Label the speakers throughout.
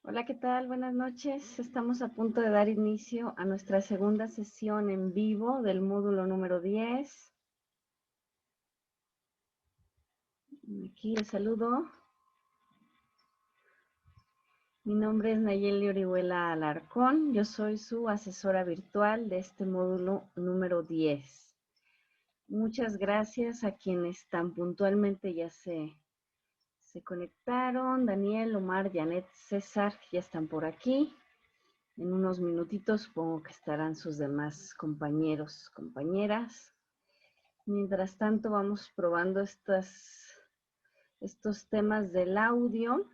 Speaker 1: Hola, ¿qué tal? Buenas noches. Estamos a punto de dar inicio a nuestra segunda sesión en vivo del módulo número 10. Aquí les saludo. Mi nombre es Nayeli Orihuela Alarcón. Yo soy su asesora virtual de este módulo número 10. Muchas gracias a quienes tan puntualmente ya se conectaron. Daniel, Omar, Janet, César, ya están por aquí. En unos minutitos supongo que estarán sus demás compañeros, compañeras. Mientras tanto vamos probando estos temas del audio.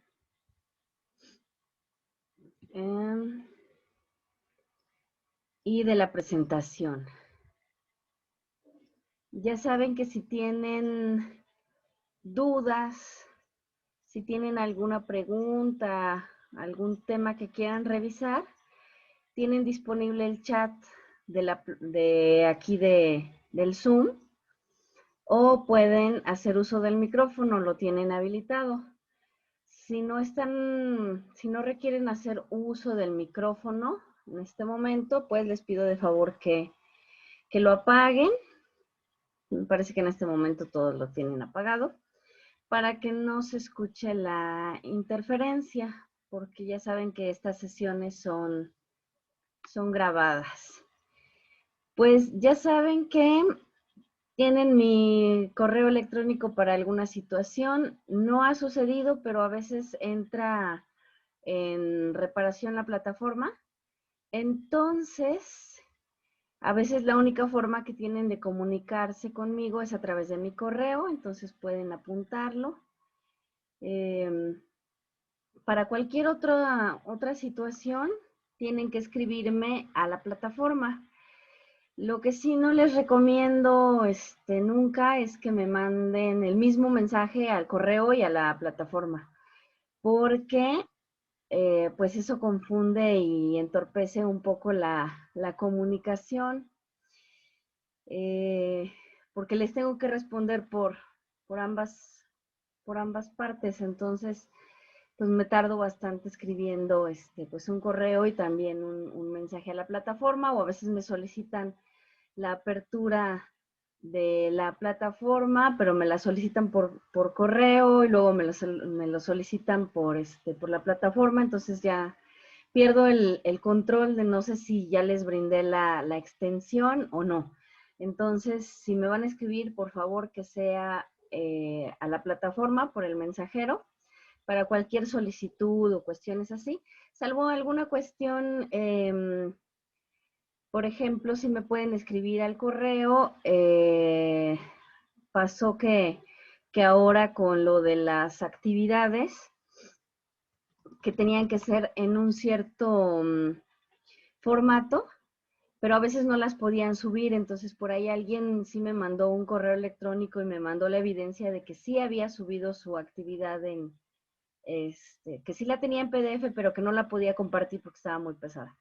Speaker 1: Y de la presentación. Ya saben que si tienen dudas, si tienen alguna pregunta, algún tema que quieran revisar, tienen disponible el chat de aquí del Zoom, o pueden hacer uso del micrófono, lo tienen habilitado. Si no requieren hacer uso del micrófono en este momento, pues les pido de favor que lo apaguen. Me parece que en este momento todos lo tienen apagado, para que no se escuche la interferencia, porque ya saben que estas sesiones son grabadas. Pues ya saben que tienen mi correo electrónico para alguna situación. No ha sucedido, pero a veces entra en reparación la plataforma. Entonces, a veces la única forma que tienen de comunicarse conmigo es a través de mi correo, entonces pueden apuntarlo. Para cualquier otra situación, tienen que escribirme a la plataforma. Lo que sí no les recomiendo nunca es que me manden el mismo mensaje al correo y a la plataforma, porque pues eso confunde y entorpece un poco la comunicación, porque les tengo que responder por ambas partes. Entonces pues me tardo bastante escribiendo pues un correo y también un mensaje a la plataforma, o a veces me solicitan la apertura de la plataforma, pero me la solicitan por correo y luego me lo solicitan por la plataforma. Entonces ya pierdo el control de no sé si ya les brindé la extensión o no. Entonces, si me van a escribir, por favor que sea a la plataforma por el mensajero, para cualquier solicitud o cuestiones así, salvo alguna cuestión. Por ejemplo, si me pueden escribir al correo, pasó que ahora con lo de las actividades, que tenían que ser en un cierto formato, pero a veces no las podían subir. Entonces por ahí alguien sí me mandó un correo electrónico y me mandó la evidencia de que sí había subido su actividad que sí la tenía en PDF, pero que no la podía compartir porque estaba muy pesada.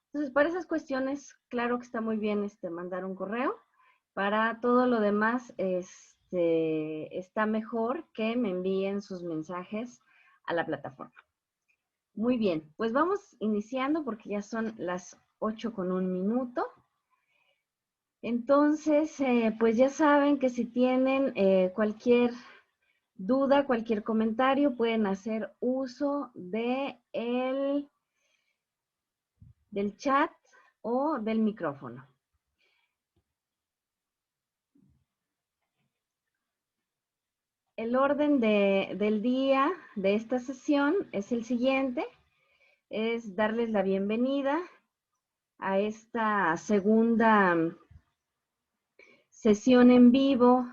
Speaker 1: Entonces, para esas cuestiones, claro que está muy bien mandar un correo. Para todo lo demás, está mejor que me envíen sus mensajes a la plataforma. Muy bien, pues vamos iniciando porque ya son las 8:01. Entonces, pues ya saben que si tienen cualquier duda, cualquier comentario, pueden hacer uso del chat o del micrófono. El orden del día de esta sesión es el siguiente: es darles la bienvenida a esta segunda sesión en vivo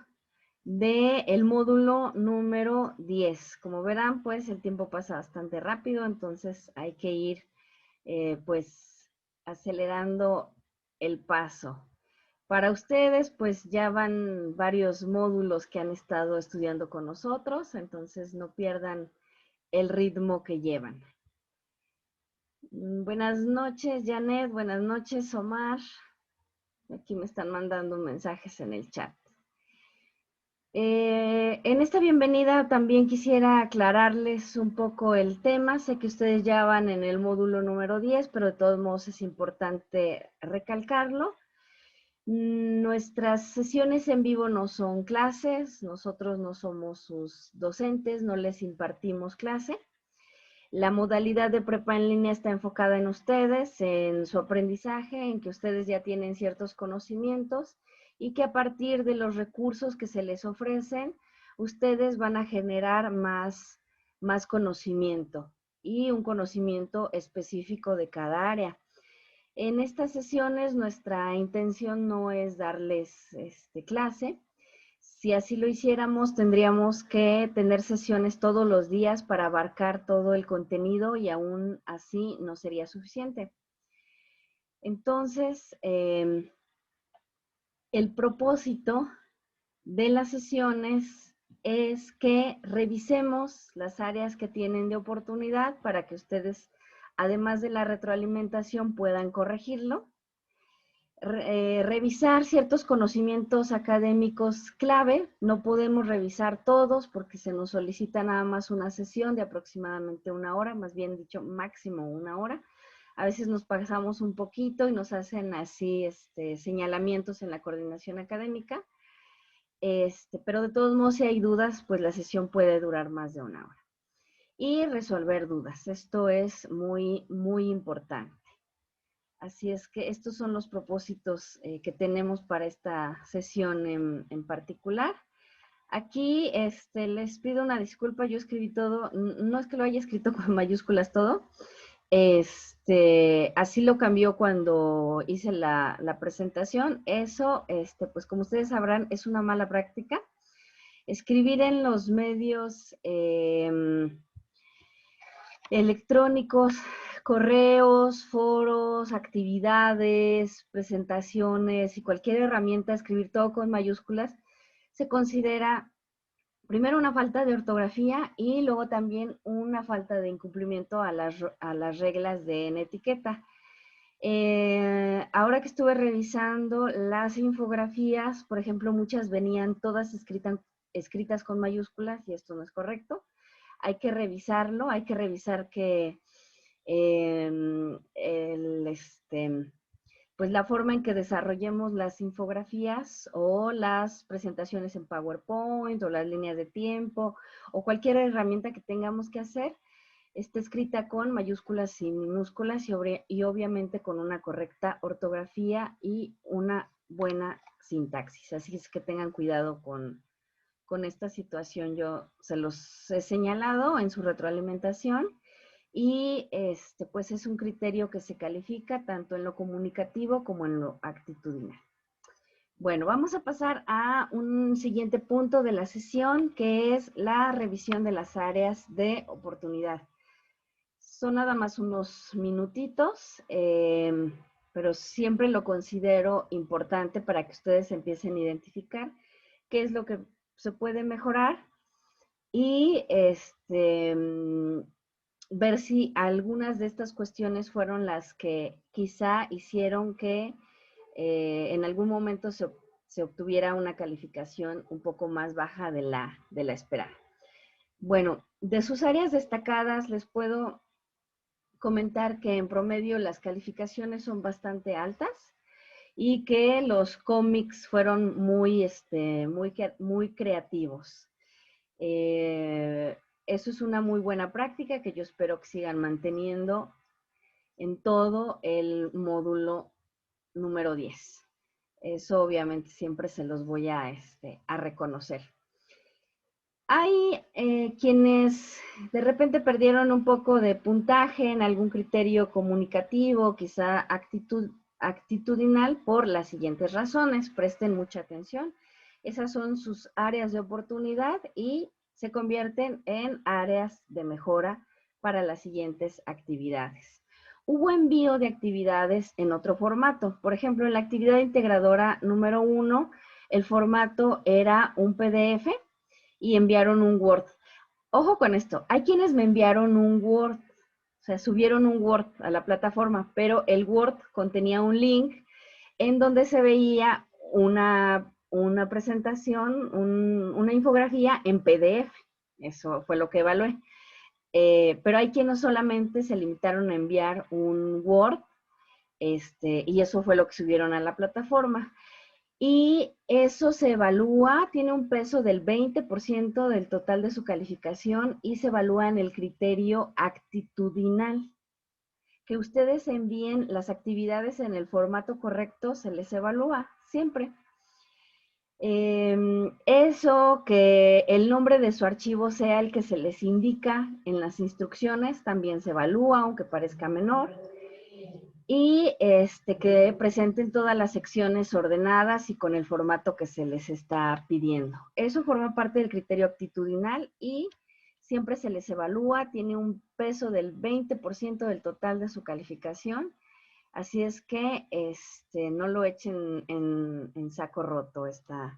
Speaker 1: del módulo número 10. Como verán, pues el tiempo pasa bastante rápido, entonces hay que ir pues acelerando el paso. Para ustedes, pues ya van varios módulos que han estado estudiando con nosotros, entonces no pierdan el ritmo que llevan. Buenas noches, Janet. Buenas noches, Omar. Aquí me están mandando mensajes en el chat. En esta bienvenida también quisiera aclararles un poco el tema. Sé que ustedes ya van en el módulo número 10, pero de todos modos es importante recalcarlo. Nuestras sesiones en vivo no son clases, nosotros no somos sus docentes, no les impartimos clase. La modalidad de prepa en línea está enfocada en ustedes, en su aprendizaje, en que ustedes ya tienen ciertos conocimientos y que a partir de los recursos que se les ofrecen, ustedes van a generar más conocimiento y un conocimiento específico de cada área. En estas sesiones nuestra intención no es darles clase. Si así lo hiciéramos, tendríamos que tener sesiones todos los días para abarcar todo el contenido y aún así no sería suficiente. Entonces, el propósito de las sesiones es que revisemos las áreas que tienen de oportunidad para que ustedes, además de la retroalimentación, puedan corregirlo. Revisar ciertos conocimientos académicos clave. No podemos revisar todos porque se nos solicita nada más una sesión de aproximadamente 1 hora, más bien dicho, máximo 1 hora. A veces nos pasamos un poquito y nos hacen así señalamientos en la coordinación académica. Pero de todos modos, si hay dudas, pues la sesión puede durar más de 1 hora. Y resolver dudas. Esto es muy, muy importante. Así es que estos son los propósitos que tenemos para esta sesión en particular. Aquí les pido una disculpa, yo escribí todo, no es que lo haya escrito con mayúsculas todo, así lo cambió cuando hice la presentación. Eso, pues como ustedes sabrán, es una mala práctica. Escribir en los medios electrónicos, correos, foros, actividades, presentaciones y cualquier herramienta, escribir todo con mayúsculas, se considera primero una falta de ortografía y luego también una falta de incumplimiento a las reglas de etiqueta. Ahora que estuve revisando las infografías, por ejemplo, muchas venían todas escritas con mayúsculas y esto no es correcto. Hay que revisarlo, hay que revisar que pues la forma en que desarrollemos las infografías o las presentaciones en PowerPoint o las líneas de tiempo o cualquier herramienta que tengamos que hacer, esté escrita con mayúsculas y minúsculas y obviamente con una correcta ortografía y una buena sintaxis. Así es que tengan cuidado con esta situación. Yo se los he señalado en su retroalimentación y pues es un criterio que se califica tanto en lo comunicativo como en lo actitudinal. Bueno, vamos a pasar a un siguiente punto de la sesión, que es la revisión de las áreas de oportunidad. Son nada más unos minutitos, pero siempre lo considero importante para que ustedes empiecen a identificar qué es lo que se puede mejorar y ver si algunas de estas cuestiones fueron las que quizá hicieron que en algún momento se obtuviera una calificación un poco más baja de la esperada. Bueno, de sus áreas destacadas les puedo comentar que en promedio las calificaciones son bastante altas y que los cómics fueron muy creativos. Eso es una muy buena práctica que yo espero que sigan manteniendo en todo el módulo número 10. Eso obviamente siempre se los voy a reconocer. Hay quienes de repente perdieron un poco de puntaje en algún criterio comunicativo, quizá actitudinal, por las siguientes razones. Presten mucha atención. Esas son sus áreas de oportunidad y se convierten en áreas de mejora para las siguientes actividades. Hubo envío de actividades en otro formato. Por ejemplo, en la actividad integradora número 1, el formato era un PDF y enviaron un Word. Ojo con esto, hay quienes me enviaron un Word, o sea, subieron un Word a la plataforma, pero el Word contenía un link en donde se veía una una presentación, una infografía en PDF. Eso fue lo que evalué. Pero hay quienes solamente se limitaron a enviar un Word, y eso fue lo que subieron a la plataforma. Y eso se evalúa, tiene un peso del 20% del total de su calificación y se evalúa en el criterio actitudinal. Que ustedes envíen las actividades en el formato correcto se les evalúa siempre. Eso, que el nombre de su archivo sea el que se les indica en las instrucciones, también se evalúa, aunque parezca menor. Y que presenten todas las secciones ordenadas y con el formato que se les está pidiendo. Eso forma parte del criterio actitudinal y siempre se les evalúa, tiene un peso del 20% del total de su calificación. Así es que no lo echen en saco roto esta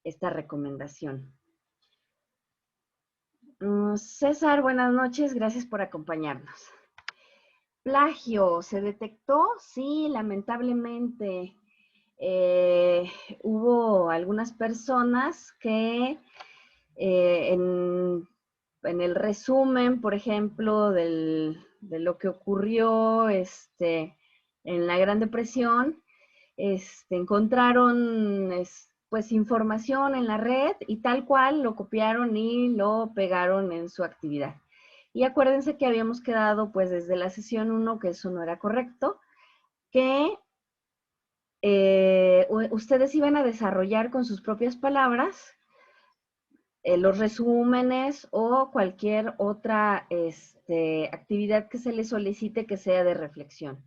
Speaker 1: recomendación. César, buenas noches, gracias por acompañarnos. Plagio, ¿se detectó? Sí, lamentablemente. Hubo algunas personas que en el resumen, por ejemplo, de lo que ocurrió en la Gran Depresión, encontraron pues información en la red y tal cual lo copiaron y lo pegaron en su actividad. Y acuérdense que habíamos quedado pues desde la sesión 1 que eso no era correcto, que ustedes iban a desarrollar con sus propias palabras los resúmenes o cualquier otra actividad que se les solicite que sea de reflexión.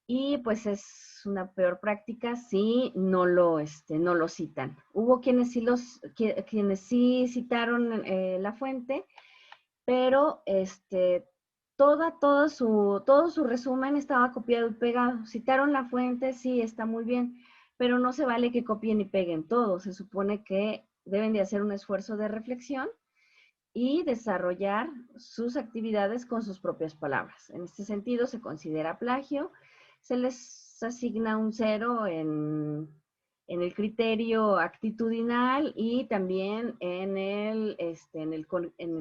Speaker 1: Y pues es una peor práctica si no lo citan. Hubo quienes sí citaron la fuente, pero todo su resumen estaba copiado y pegado. Citaron la fuente, sí, está muy bien, pero no se vale que copien y peguen todo. Se supone que deben de hacer un esfuerzo de reflexión y desarrollar sus actividades con sus propias palabras. En este sentido, se considera plagio, se les asigna un 0 en el criterio actitudinal y también en el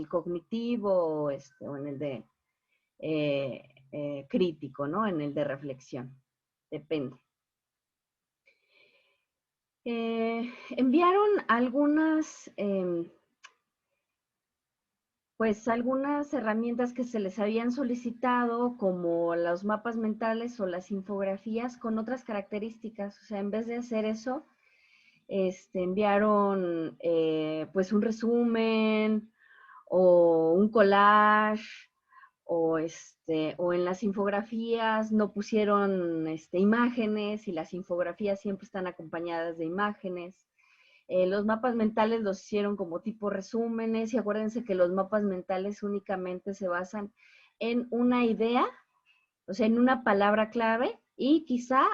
Speaker 1: cognitivo o en el de crítico, ¿no? En el de reflexión. Depende. Enviaron algunas algunas herramientas que se les habían solicitado, como los mapas mentales o las infografías, con otras características. O sea, en vez de hacer eso, enviaron pues un resumen o un collage, o en las infografías no pusieron imágenes, y las infografías siempre están acompañadas de imágenes. Los mapas mentales los hicieron como tipo resúmenes, y acuérdense que los mapas mentales únicamente se basan en una idea, o sea, en una palabra clave, y quizá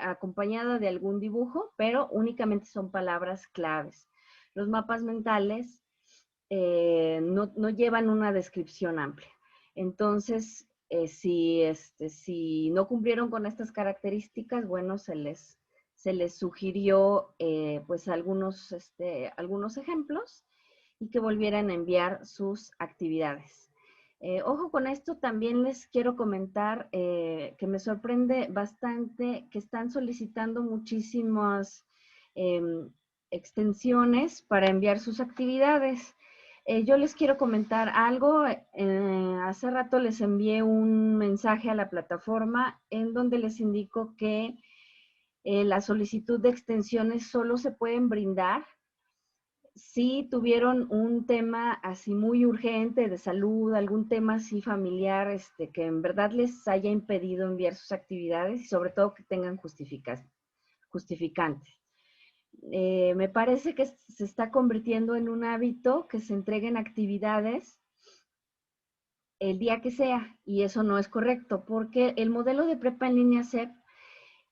Speaker 1: acompañada de algún dibujo, pero únicamente son palabras claves. Los mapas mentales no llevan una descripción amplia. Entonces, si no cumplieron con estas características, bueno, se les sugirió pues algunos ejemplos y que volvieran a enviar sus actividades. Ojo con esto, también les quiero comentar que me sorprende bastante que están solicitando muchísimas extensiones para enviar sus actividades. Yo les quiero comentar algo. Hace rato les envié un mensaje a la plataforma en donde les indico que la solicitud de extensiones solo se pueden brindar si tuvieron un tema así muy urgente de salud, algún tema así familiar que en verdad les haya impedido enviar sus actividades, y sobre todo que tengan justificantes. Me parece que se está convirtiendo en un hábito que se entreguen actividades el día que sea, y eso no es correcto, porque el modelo de prepa en línea CEP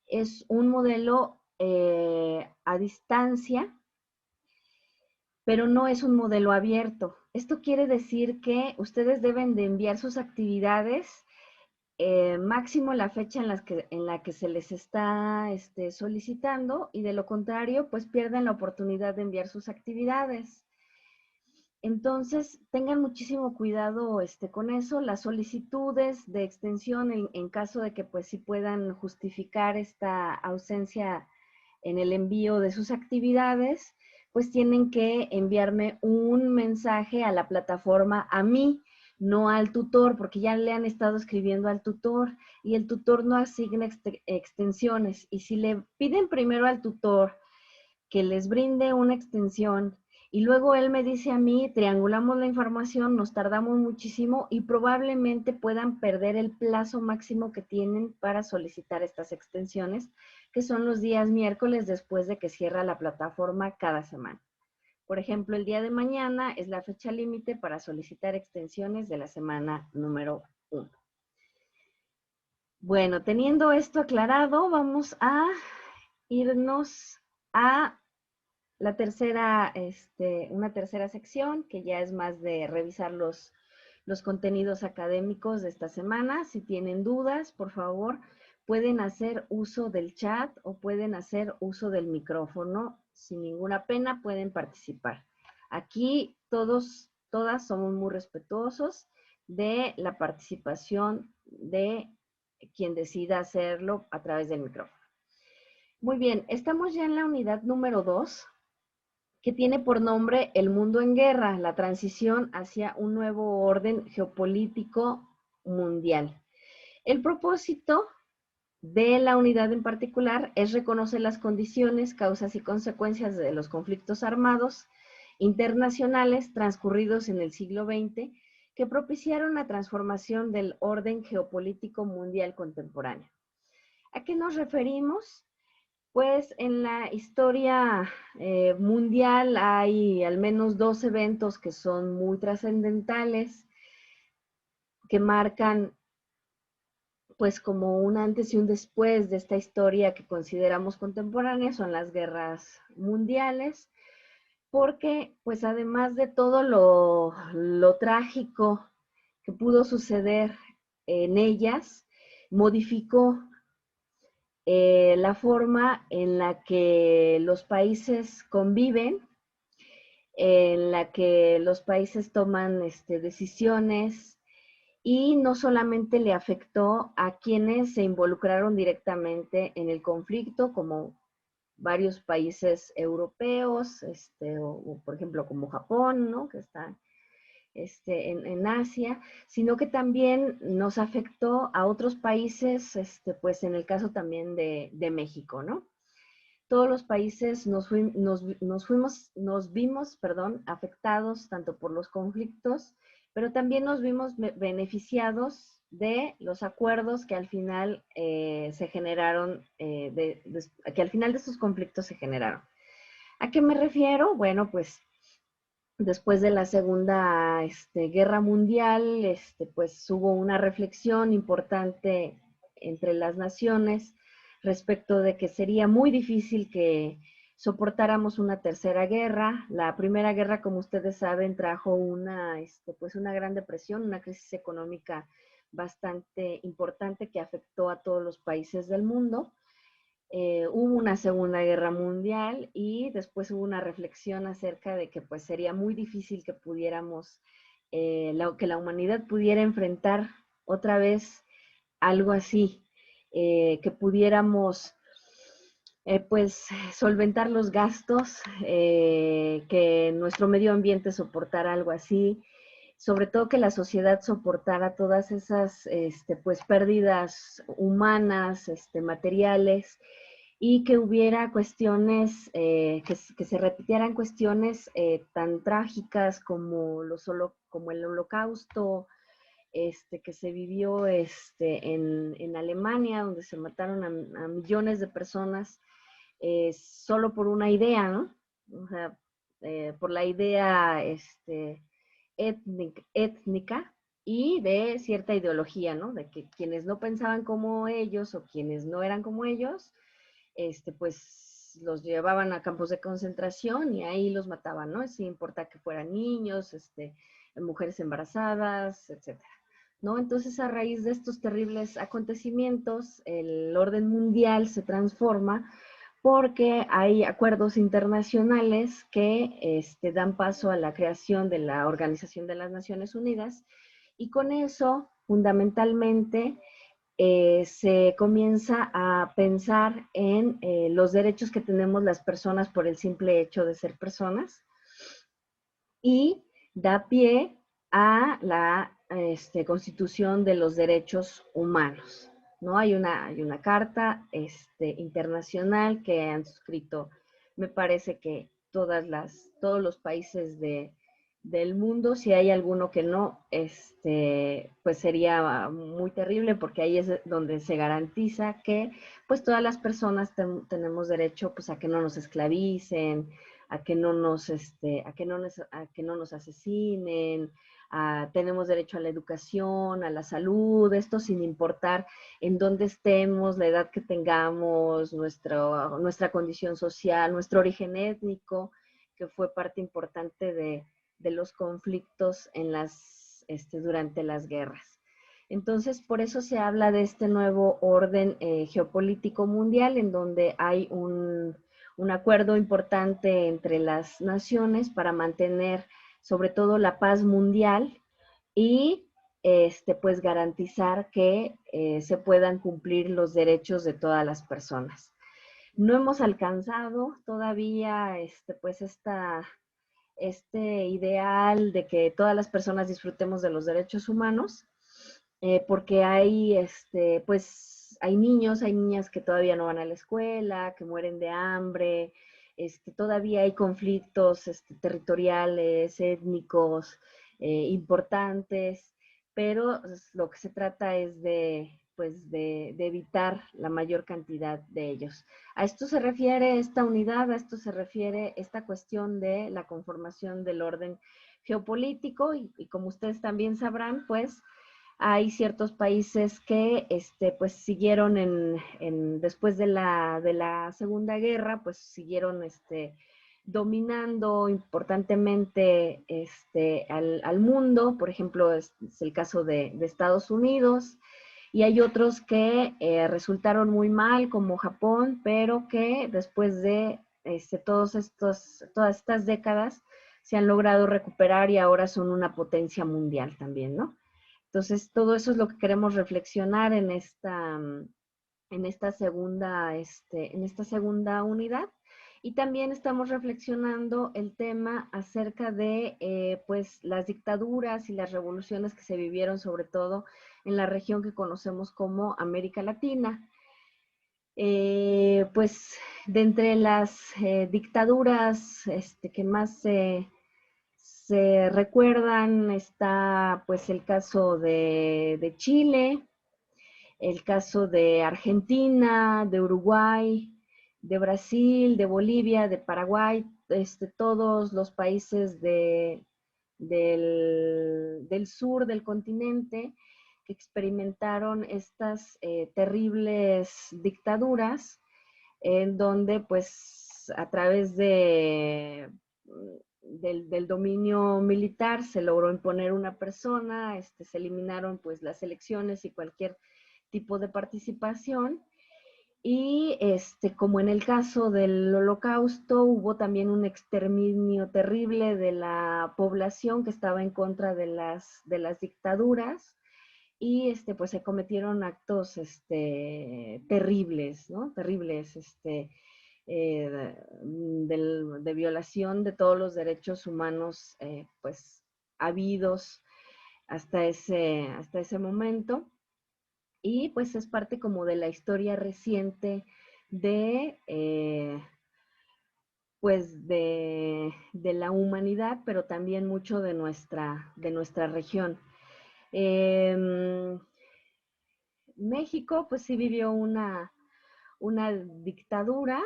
Speaker 1: es un modelo a distancia, pero no es un modelo abierto. Esto quiere decir que ustedes deben de enviar sus actividades máximo la fecha en la que se les está solicitando, y de lo contrario, pues pierden la oportunidad de enviar sus actividades. Entonces, tengan muchísimo cuidado con eso. Las solicitudes de extensión, en caso de que pues sí puedan justificar esta ausencia en el envío de sus actividades, pues tienen que enviarme un mensaje a la plataforma, a mí, no al tutor, porque ya le han estado escribiendo al tutor y el tutor no asigna extensiones. Y si le piden primero al tutor que les brinde una extensión y luego él me dice a mí, triangulamos la información, nos tardamos muchísimo y probablemente puedan perder el plazo máximo que tienen para solicitar estas extensiones, que son los días miércoles después de que cierra la plataforma cada semana. Por ejemplo, el día de mañana es la fecha límite para solicitar extensiones de la semana número 1. Bueno, teniendo esto aclarado, vamos a irnos a la tercera, una tercera sección, que ya es más de revisar los contenidos académicos de esta semana. Si tienen dudas, por favor, pueden hacer uso del chat o pueden hacer uso del micrófono. Sin ninguna pena pueden participar. Aquí todas somos muy respetuosos de la participación de quien decida hacerlo a través del micrófono. Muy bien, estamos ya en la unidad número 2, que tiene por nombre El mundo en guerra, la transición hacia un nuevo orden geopolítico mundial. El propósito de la unidad en particular es reconocer las condiciones, causas y consecuencias de los conflictos armados internacionales transcurridos en el siglo XX que propiciaron la transformación del orden geopolítico mundial contemporáneo. ¿A qué nos referimos? Pues en la historia mundial hay al menos 2 eventos que son muy trascendentales, que marcan pues como un antes y un después de esta historia que consideramos contemporánea. Son las guerras mundiales, porque pues además de todo lo trágico que pudo suceder en ellas, modificó la forma en la que los países conviven, en la que los países toman decisiones, y no solamente le afectó a quienes se involucraron directamente en el conflicto, como varios países europeos, o por ejemplo como Japón, ¿no? Que está en Asia, sino que también nos afectó a otros países, pues en el caso también de México, ¿no? Todos los países nos vimos, perdón, afectados tanto por los conflictos, pero también nos vimos beneficiados de los acuerdos que al final se generaron, que al final de estos conflictos se generaron. ¿A qué me refiero? Bueno, pues después de la Segunda Guerra Mundial, pues hubo una reflexión importante entre las naciones respecto de que sería muy difícil que soportáramos una tercera guerra. La primera guerra, como ustedes saben, trajo pues una gran depresión, una crisis económica bastante importante que afectó a todos los países del mundo. Hubo una Segunda Guerra Mundial y después hubo una reflexión acerca de que pues sería muy difícil que pudiéramos, que la humanidad pudiera enfrentar otra vez algo así, que pudiéramos pues solventar los gastos, que nuestro medio ambiente soportara algo así, sobre todo que la sociedad soportara todas esas pues pérdidas humanas, materiales, y que hubiera cuestiones, que se repitieran cuestiones tan trágicas como el Holocausto, que se vivió en Alemania, donde se mataron a millones de personas solo por una idea, ¿no? O sea, por la idea étnica y de cierta ideología, ¿no? De que quienes no pensaban como ellos o quienes no eran como ellos, pues los llevaban a campos de concentración y ahí los mataban, ¿no? Sin importar que fueran niños, mujeres embarazadas, etcétera. ¿no? Entonces, a raíz de estos terribles acontecimientos, el orden mundial se transforma porque hay acuerdos internacionales que dan paso a la creación de la Organización de las Naciones Unidas, y con eso, fundamentalmente, se comienza a pensar en los derechos que tenemos las personas por el simple hecho de ser personas, y da pie a la Constitución de los Derechos Humanos, ¿no? Hay una carta internacional que han suscrito, me parece que todos los países del mundo. Si hay alguno que no, pues sería muy terrible, porque ahí es donde se garantiza que pues todas las personas tenemos derecho pues a que no nos esclavicen, a que no nos, a que no nos asesinen, tenemos derecho a la educación, a la salud, esto sin importar en dónde estemos, la edad que tengamos, nuestra condición social, nuestro origen étnico, que fue parte importante de los conflictos durante las guerras. Entonces, por eso se habla de este nuevo orden geopolítico mundial, en donde hay un acuerdo importante entre las naciones para mantener sobre todo la paz mundial y pues garantizar que se puedan cumplir los derechos de todas las personas. No hemos alcanzado todavía pues este ideal de que todas las personas disfrutemos de los derechos humanos, porque pues hay niños, hay niñas que todavía no van a la escuela, que mueren de hambre, todavía hay conflictos territoriales, étnicos, importantes, pero lo que se trata es de evitar la mayor cantidad de ellos. A esto se refiere esta unidad, a esto se refiere esta cuestión de la conformación del orden geopolítico, y como ustedes también sabrán, pues hay ciertos países que pues siguieron después de la Segunda Guerra, pues siguieron dominando importantemente al mundo. Por ejemplo, es el caso de Estados Unidos, y hay otros que resultaron muy mal, como Japón, pero que después de todas estas décadas se han logrado recuperar y ahora son una potencia mundial también, ¿no? Entonces, todo eso es lo que queremos reflexionar en esta segunda unidad. Y también estamos reflexionando el tema acerca de pues las dictaduras y las revoluciones que se vivieron, sobre todo en la región que conocemos como América Latina. Pues de entre las dictaduras que más se recuerdan está pues el caso de Chile, el caso de Argentina, de Uruguay, de Brasil, de Bolivia, de Paraguay, todos los países del sur del continente que experimentaron estas terribles dictaduras, en donde pues a través del dominio militar se logró imponer una persona, se eliminaron pues las elecciones y cualquier tipo de participación. Y como en el caso del Holocausto, hubo también un exterminio terrible de la población que estaba en contra de las dictaduras, y pues se cometieron actos terribles, ¿no? Terribles, de violación de todos los derechos humanos pues habidos hasta ese momento. Y pues es parte como de la historia reciente pues de la humanidad, pero también mucho de nuestra región. México pues sí vivió una dictadura,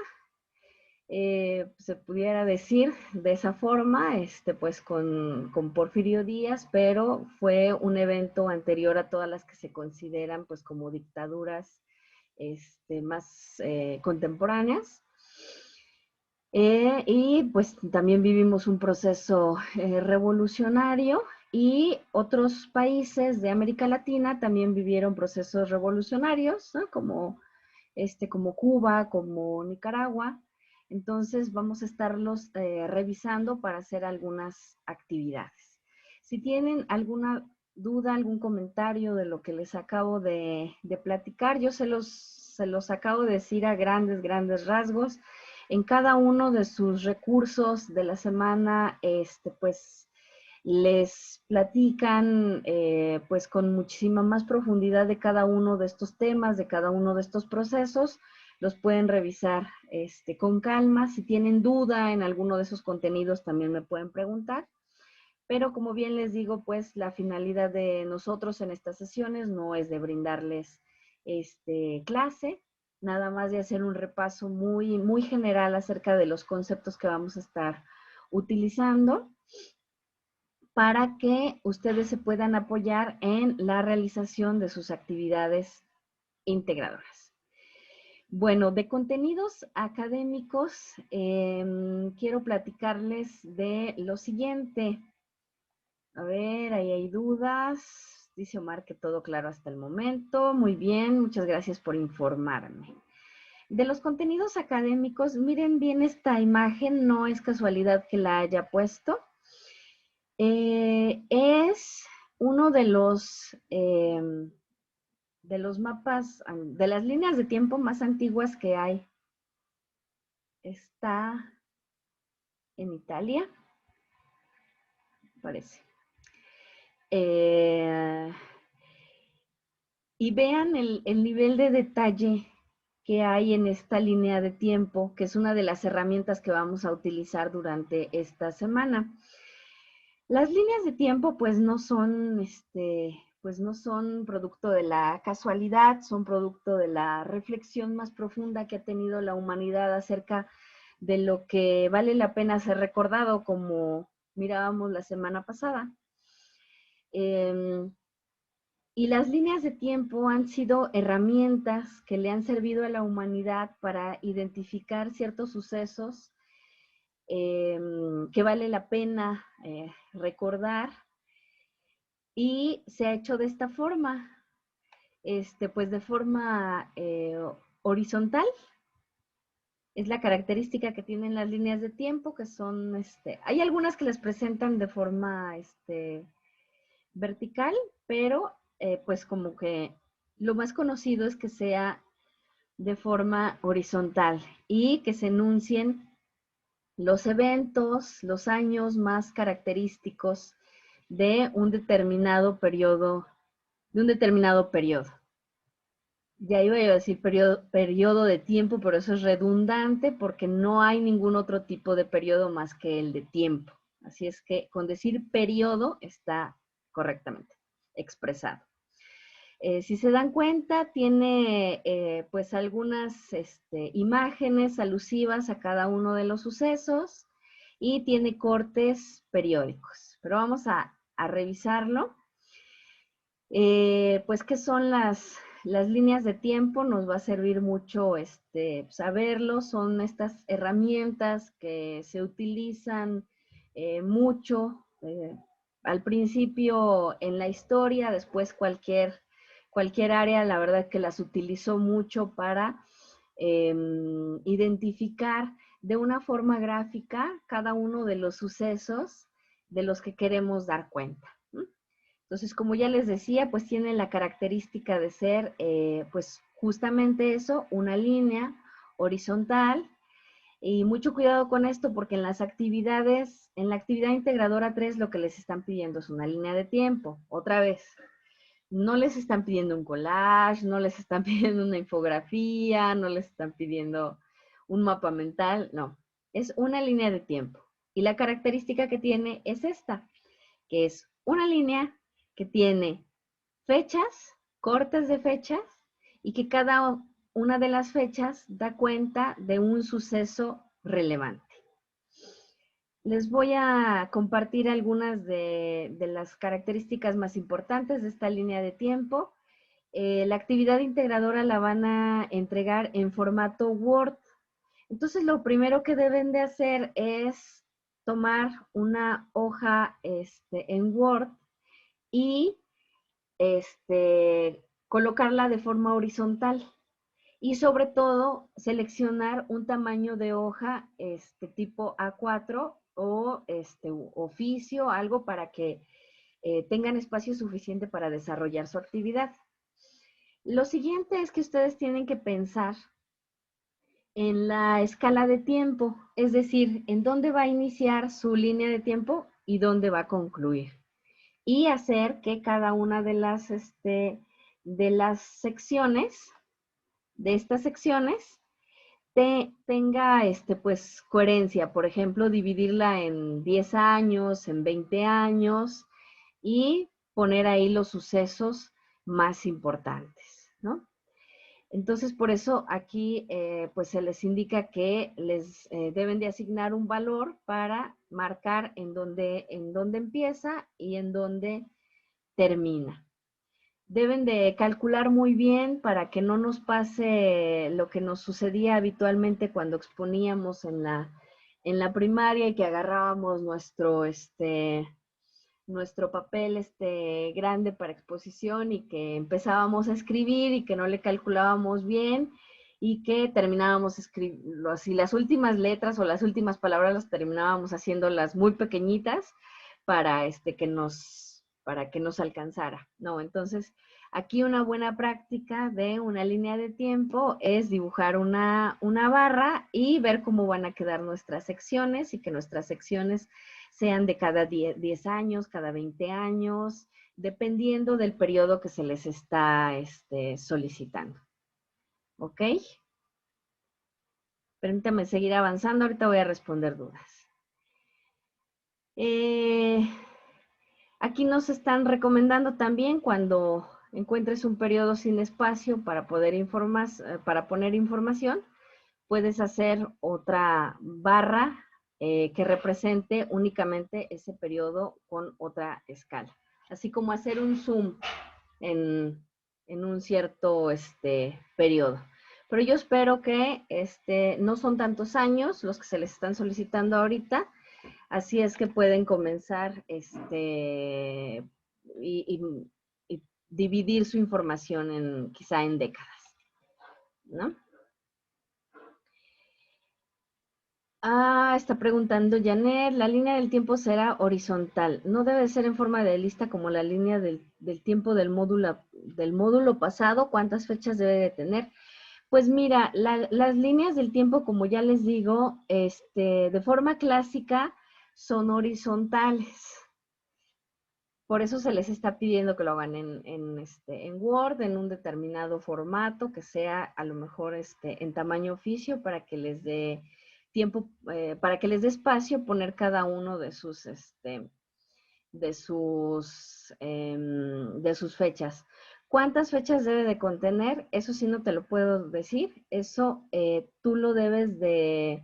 Speaker 1: se pudiera decir de esa forma, pues con Porfirio Díaz, pero fue un evento anterior a todas las que se consideran pues como dictaduras más contemporáneas. Y pues también vivimos un proceso revolucionario Y otros países de América Latina también vivieron procesos revolucionarios, ¿no? Como Cuba, como Nicaragua. Entonces vamos a estarlos revisando para hacer algunas actividades. Si tienen alguna duda, algún comentario de lo que les acabo de platicar, yo se los acabo de decir a grandes rasgos. En cada uno de sus recursos de la semana, pues les platican pues con muchísima más profundidad de cada uno de estos temas, de cada uno de estos procesos. Los pueden revisar con calma. Si tienen duda en alguno de esos contenidos también me pueden preguntar. Pero como bien les digo, pues la finalidad de nosotros en estas sesiones no es de brindarles clase, nada más de hacer un repaso muy general acerca de los conceptos que vamos a estar utilizando para que ustedes se puedan apoyar en la realización de sus actividades integradoras. Bueno, de contenidos académicos, quiero platicarles de lo siguiente. A ver, ahí hay dudas. Dice Omar que todo claro hasta el momento. Muy bien, muchas gracias por informarme. De los contenidos académicos, miren bien esta imagen, no es casualidad que la haya puesto. Es uno de los mapas, de las líneas de tiempo más antiguas que hay. Está en Italia, parece. Y vean el nivel de detalle que hay en esta línea de tiempo, que es una de las herramientas que vamos a utilizar durante esta semana. Las líneas de tiempo pues no son producto de la casualidad, son producto de la reflexión más profunda que ha tenido la humanidad acerca de lo que vale la pena ser recordado, como mirábamos la semana pasada. Y las líneas de tiempo han sido herramientas que le han servido a la humanidad para identificar ciertos sucesos que vale la pena recordar, y se ha hecho de esta forma, pues de forma horizontal. Es la característica que tienen las líneas de tiempo, que son, hay algunas que las presentan de forma vertical, pero pues como que lo más conocido es que sea de forma horizontal y que se enuncien los eventos, los años más característicos de un determinado periodo, Ya iba yo a decir periodo de tiempo, pero eso es redundante porque no hay ningún otro tipo de periodo más que el de tiempo. Así es que con decir periodo está correctamente expresado. Si se dan cuenta, tiene pues algunas imágenes alusivas a cada uno de los sucesos y tiene cortes periódicos. Pero vamos a revisarlo. Pues, ¿qué son las líneas de tiempo? Nos va a servir mucho saberlo. Son estas herramientas que se utilizan mucho al principio en la historia, después cualquier área, la verdad que las utilizó mucho para identificar de una forma gráfica cada uno de los sucesos de los que queremos dar cuenta. Entonces, como ya les decía, pues tiene la característica de ser, pues justamente eso, una línea horizontal. Y mucho cuidado con esto porque en las actividades, en la actividad integradora 3, lo que les están pidiendo es una línea de tiempo. Otra vez, no les están pidiendo un collage, no les están pidiendo una infografía, no les están pidiendo un mapa mental, no. Es una línea de tiempo. Y la característica que tiene es esta, que es una línea que tiene fechas, cortes de fechas, y que cada una de las fechas da cuenta de un suceso relevante. Les voy a compartir algunas de las características más importantes de esta línea de tiempo. La actividad integradora la van a entregar en formato Word. Entonces, lo primero que deben de hacer es tomar una hoja en Word y colocarla de forma horizontal. Y sobre todo, seleccionar un tamaño de hoja tipo A4 o oficio, algo para que tengan espacio suficiente para desarrollar su actividad. Lo siguiente es que ustedes tienen que pensar en la escala de tiempo, es decir, en dónde va a iniciar su línea de tiempo y dónde va a concluir. Y hacer que cada una de las secciones, de estas secciones, tenga pues coherencia. Por ejemplo, dividirla en 10 años, en 20 años y poner ahí los sucesos más importantes, ¿no? Entonces, por eso aquí pues se les indica que les deben de asignar un valor para marcar en dónde empieza y en dónde termina. Deben de calcular muy bien para que no nos pase lo que nos sucedía habitualmente cuando exponíamos en la primaria y que agarrábamos nuestro papel grande para exposición y que empezábamos a escribir y que no le calculábamos bien y que terminábamos escribiendo, así las últimas letras o las últimas palabras las terminábamos haciéndolas muy pequeñitas para para que nos alcanzara, ¿no? Entonces, aquí una buena práctica de una línea de tiempo es dibujar una barra y ver cómo van a quedar nuestras secciones y que nuestras secciones sean de cada 10 años, cada 20 años, dependiendo del periodo que se les está solicitando. ¿Ok? Permítame seguir avanzando, ahorita voy a responder dudas. Aquí nos están recomendando también cuando encuentres un periodo sin espacio para poner información, puedes hacer otra barra que represente únicamente ese periodo con otra escala. Así como hacer un zoom en un cierto periodo. Pero yo espero que no son tantos años los que se les están solicitando ahorita, así es que pueden comenzar y dividir su información quizá en décadas, ¿no? Está preguntando Janet, la línea del tiempo será horizontal, no debe ser en forma de lista como la línea del tiempo del módulo pasado. ¿Cuántas fechas debe de tener? Pues mira, las líneas del tiempo, como ya les digo, de forma clásica son horizontales. Por eso se les está pidiendo que lo hagan en Word, en un determinado formato, que sea a lo mejor en tamaño oficio para que les dé tiempo, para que les dé espacio poner cada uno de sus fechas. ¿Cuántas fechas debe de contener? Eso sí no te lo puedo decir. Eso tú lo debes de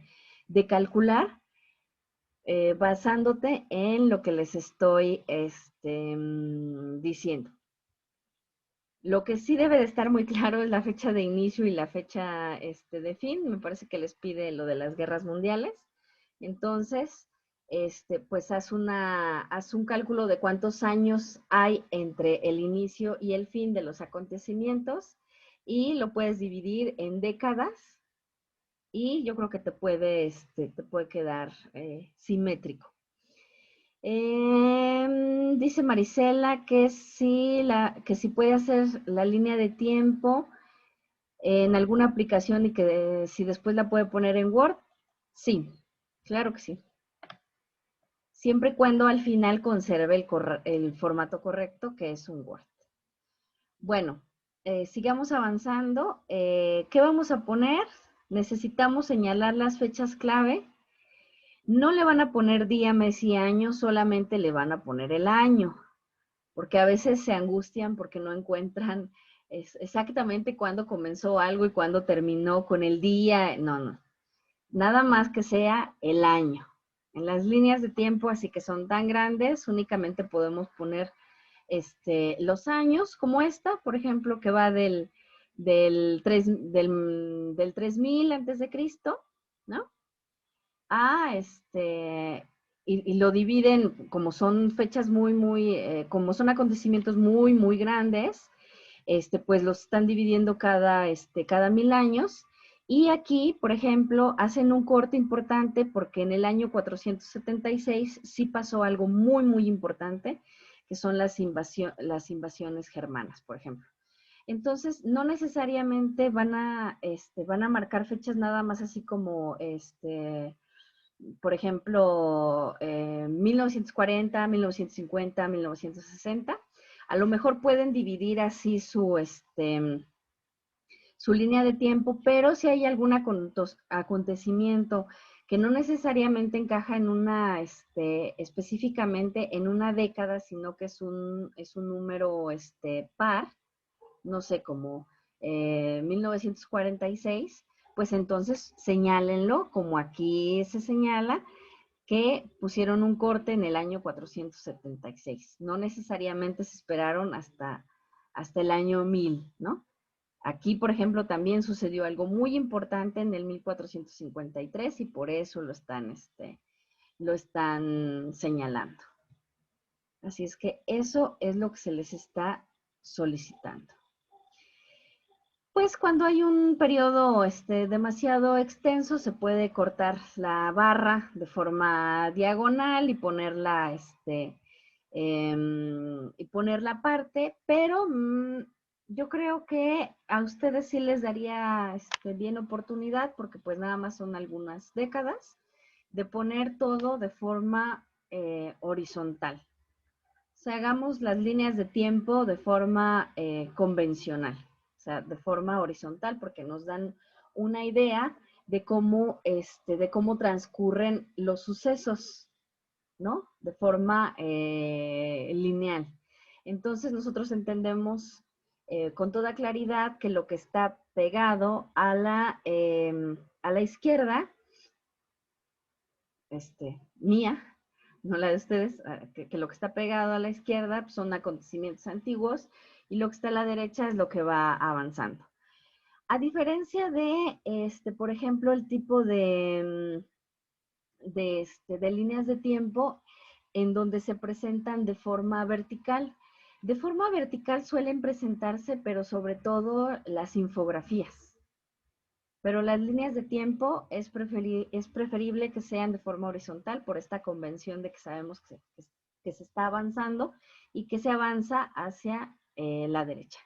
Speaker 1: calcular basándote en lo que les estoy diciendo. Lo que sí debe de estar muy claro es la fecha de inicio y la fecha de fin. Me parece que les pide lo de las guerras mundiales. Entonces, pues haz un cálculo de cuántos años hay entre el inicio y el fin de los acontecimientos y lo puedes dividir en décadas y yo creo que te puede quedar simétrico. Dice Marisela que si puede hacer la línea de tiempo en alguna aplicación y que si después la puede poner en Word. Sí, claro que sí. Siempre y cuando al final conserve el formato correcto, que es un Word. Bueno, sigamos avanzando. ¿Qué vamos a poner? Necesitamos señalar las fechas clave. No le van a poner día, mes y año, solamente le van a poner el año, porque a veces se angustian porque no encuentran exactamente cuándo comenzó algo y cuándo terminó con el día. No. Nada más que sea el año. En las líneas de tiempo, así que son tan grandes, únicamente podemos poner los años, como esta, por ejemplo, que va del 3000 antes de Cristo, ¿no? A y lo dividen, como son fechas como son acontecimientos muy grandes, pues los están dividiendo cada 1000 años. Y aquí, por ejemplo, hacen un corte importante porque en el año 476 sí pasó algo muy importante, que son las invasiones germanas, por ejemplo. Entonces, no necesariamente van a marcar fechas nada más así como, por ejemplo, 1940, 1950, 1960. A lo mejor pueden dividir así su línea de tiempo, pero si hay algún acontecimiento que no necesariamente encaja específicamente en una década, sino que es un número par, no sé, como 1946, pues entonces señálenlo, como aquí se señala, que pusieron un corte en el año 476. No necesariamente se esperaron hasta el año 1000, ¿no? Aquí, por ejemplo, también sucedió algo muy importante en el 1453 y por eso lo están señalando. Así es que eso es lo que se les está solicitando. Pues cuando hay un periodo demasiado extenso, se puede cortar la barra de forma diagonal y ponerla aparte, pero yo creo que a ustedes sí les daría bien oportunidad, porque pues nada más son algunas décadas, de poner todo de forma horizontal. O sea, hagamos las líneas de tiempo de forma convencional, o sea, de forma horizontal, porque nos dan una idea de cómo transcurren los sucesos, ¿no? De forma lineal. Entonces nosotros entendemos con toda claridad que lo que está pegado a la izquierda, mía, no la de ustedes, que lo que está pegado a la izquierda pues, son acontecimientos antiguos y lo que está a la derecha es lo que va avanzando. A diferencia de, por ejemplo, el tipo de líneas de tiempo en donde se presentan de forma vertical. De forma vertical suelen presentarse, pero sobre todo las infografías. Pero las líneas de tiempo es preferible que sean de forma horizontal por esta convención de que sabemos que se está avanzando y que se avanza hacia la derecha.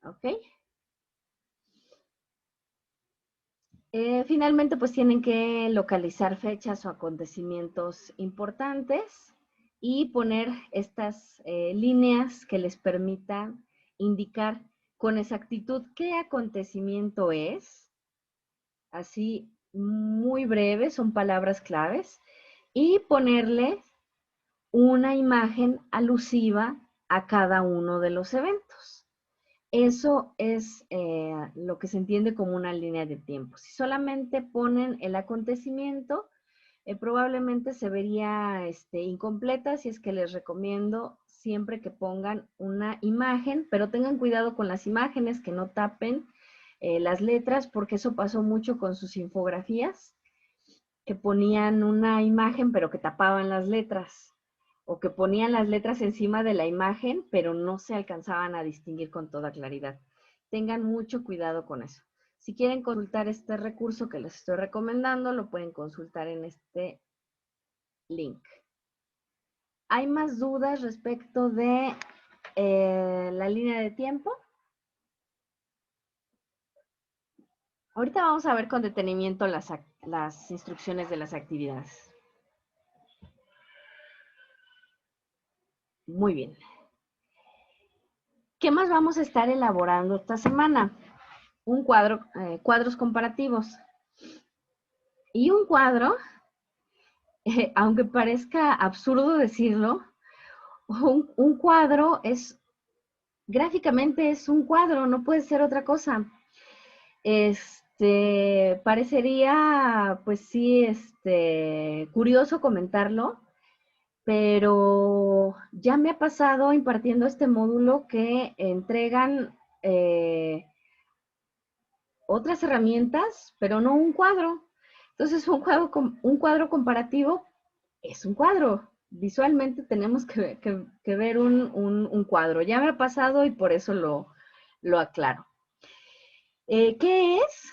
Speaker 1: ¿Ok? Finalmente, pues tienen que localizar fechas o acontecimientos importantes y poner estas líneas que les permitan indicar con exactitud qué acontecimiento es, así muy breve, son palabras claves, y ponerle una imagen alusiva a cada uno de los eventos. Eso es lo que se entiende como una línea de tiempo. Si solamente ponen el acontecimiento, probablemente se vería incompleta, si es que les recomiendo siempre que pongan una imagen, pero tengan cuidado con las imágenes, que no tapen las letras, porque eso pasó mucho con sus infografías, que ponían una imagen pero que tapaban las letras, o que ponían las letras encima de la imagen, pero no se alcanzaban a distinguir con toda claridad. Tengan mucho cuidado con eso. Si quieren consultar este recurso que les estoy recomendando, lo pueden consultar en este link. ¿Hay más dudas respecto de la línea de tiempo? Ahorita vamos a ver con detenimiento las instrucciones de las actividades. Muy bien. ¿Qué más vamos a estar elaborando esta semana? Cuadros comparativos. Y un cuadro, aunque parezca absurdo decirlo, un cuadro gráficamente es un cuadro, no puede ser otra cosa. Parecería, pues sí, curioso comentarlo, pero ya me ha pasado impartiendo este módulo que entregan otras herramientas, pero no un cuadro. Entonces, un cuadro comparativo es un cuadro. Visualmente tenemos que ver un cuadro. Ya me ha pasado y por eso lo aclaro. ¿Qué es?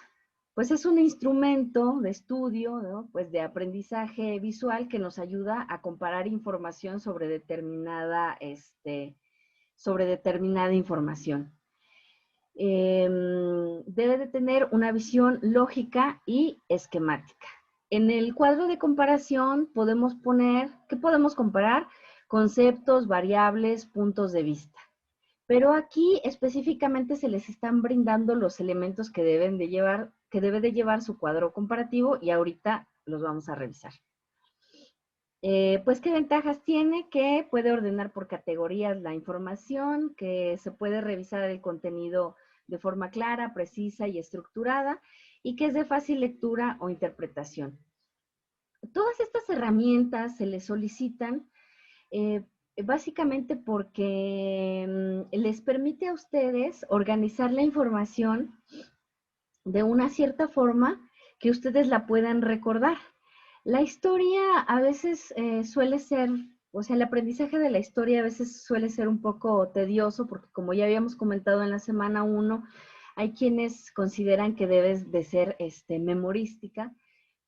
Speaker 1: Pues es un instrumento de estudio, ¿no? Pues de aprendizaje visual que nos ayuda a comparar información sobre determinada información. Debe de tener una visión lógica y esquemática. En el cuadro de comparación podemos poner, ¿qué podemos comparar? Conceptos, variables, puntos de vista. Pero aquí específicamente se les están brindando los elementos que debe de llevar su cuadro comparativo y ahorita los vamos a revisar. Pues, ¿qué ventajas tiene? Que puede ordenar por categorías la información, que se puede revisar el contenido de forma clara, precisa y estructurada, y que es de fácil lectura o interpretación. Todas estas herramientas se les solicitan eh, básicamente porque les permite a ustedes organizar la información de una cierta forma que ustedes la puedan recordar. La historia a veces suele ser, o sea, el aprendizaje de la historia a veces suele ser un poco tedioso porque como ya habíamos comentado en la semana 1, hay quienes consideran que debes de ser memorística,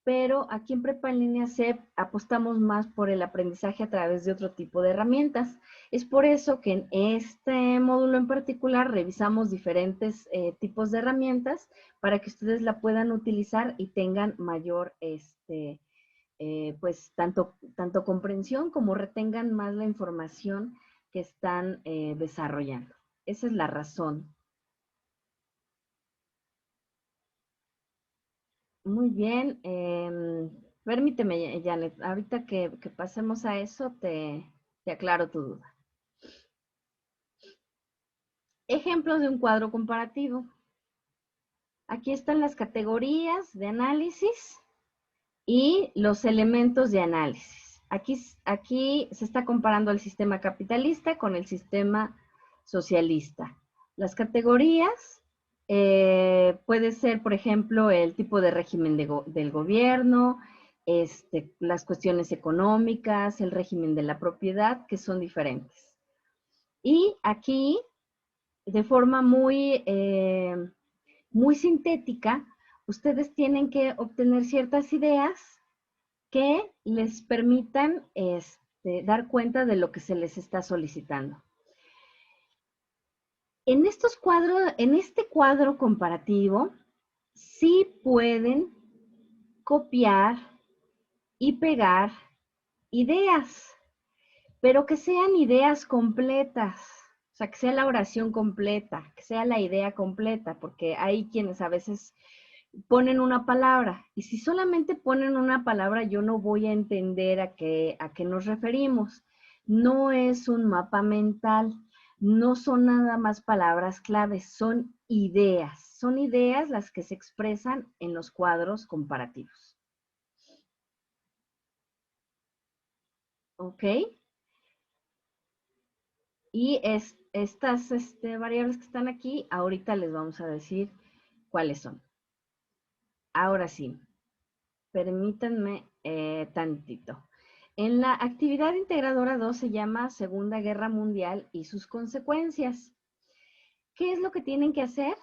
Speaker 1: pero aquí en Prepa en Línea CEP apostamos más por el aprendizaje a través de otro tipo de herramientas. Es por eso que en este módulo en particular revisamos diferentes tipos de herramientas para que ustedes la puedan utilizar y tengan mayor, pues, tanto comprensión como retengan más la información que están desarrollando. Esa es la razón. Muy bien. Permíteme, Janet, ahorita que pasemos a eso, te aclaro tu duda. Ejemplos de un cuadro comparativo. Aquí están las categorías de análisis y los elementos de análisis. Aquí se está comparando el sistema capitalista con el sistema socialista. Las categorías puede ser, por ejemplo, el tipo de régimen del gobierno, las cuestiones económicas, el régimen de la propiedad, que son diferentes. Y aquí, de forma muy sintética, ustedes tienen que obtener ciertas ideas que les permitan dar cuenta de lo que se les está solicitando. En este cuadro comparativo, sí pueden copiar y pegar ideas, pero que sean ideas completas, o sea, que sea la oración completa, que sea la idea completa, porque hay quienes a veces ponen una palabra, y si solamente ponen una palabra, yo no voy a entender a qué nos referimos. No es un mapa mental, no son nada más palabras claves, son ideas las que se expresan en los cuadros comparativos. ¿Ok? Y estas variables que están aquí, ahorita les vamos a decir cuáles son. Ahora sí, permítanme tantito. En la actividad integradora 2 se llama Segunda Guerra Mundial y sus consecuencias. ¿Qué es lo que tienen que hacer?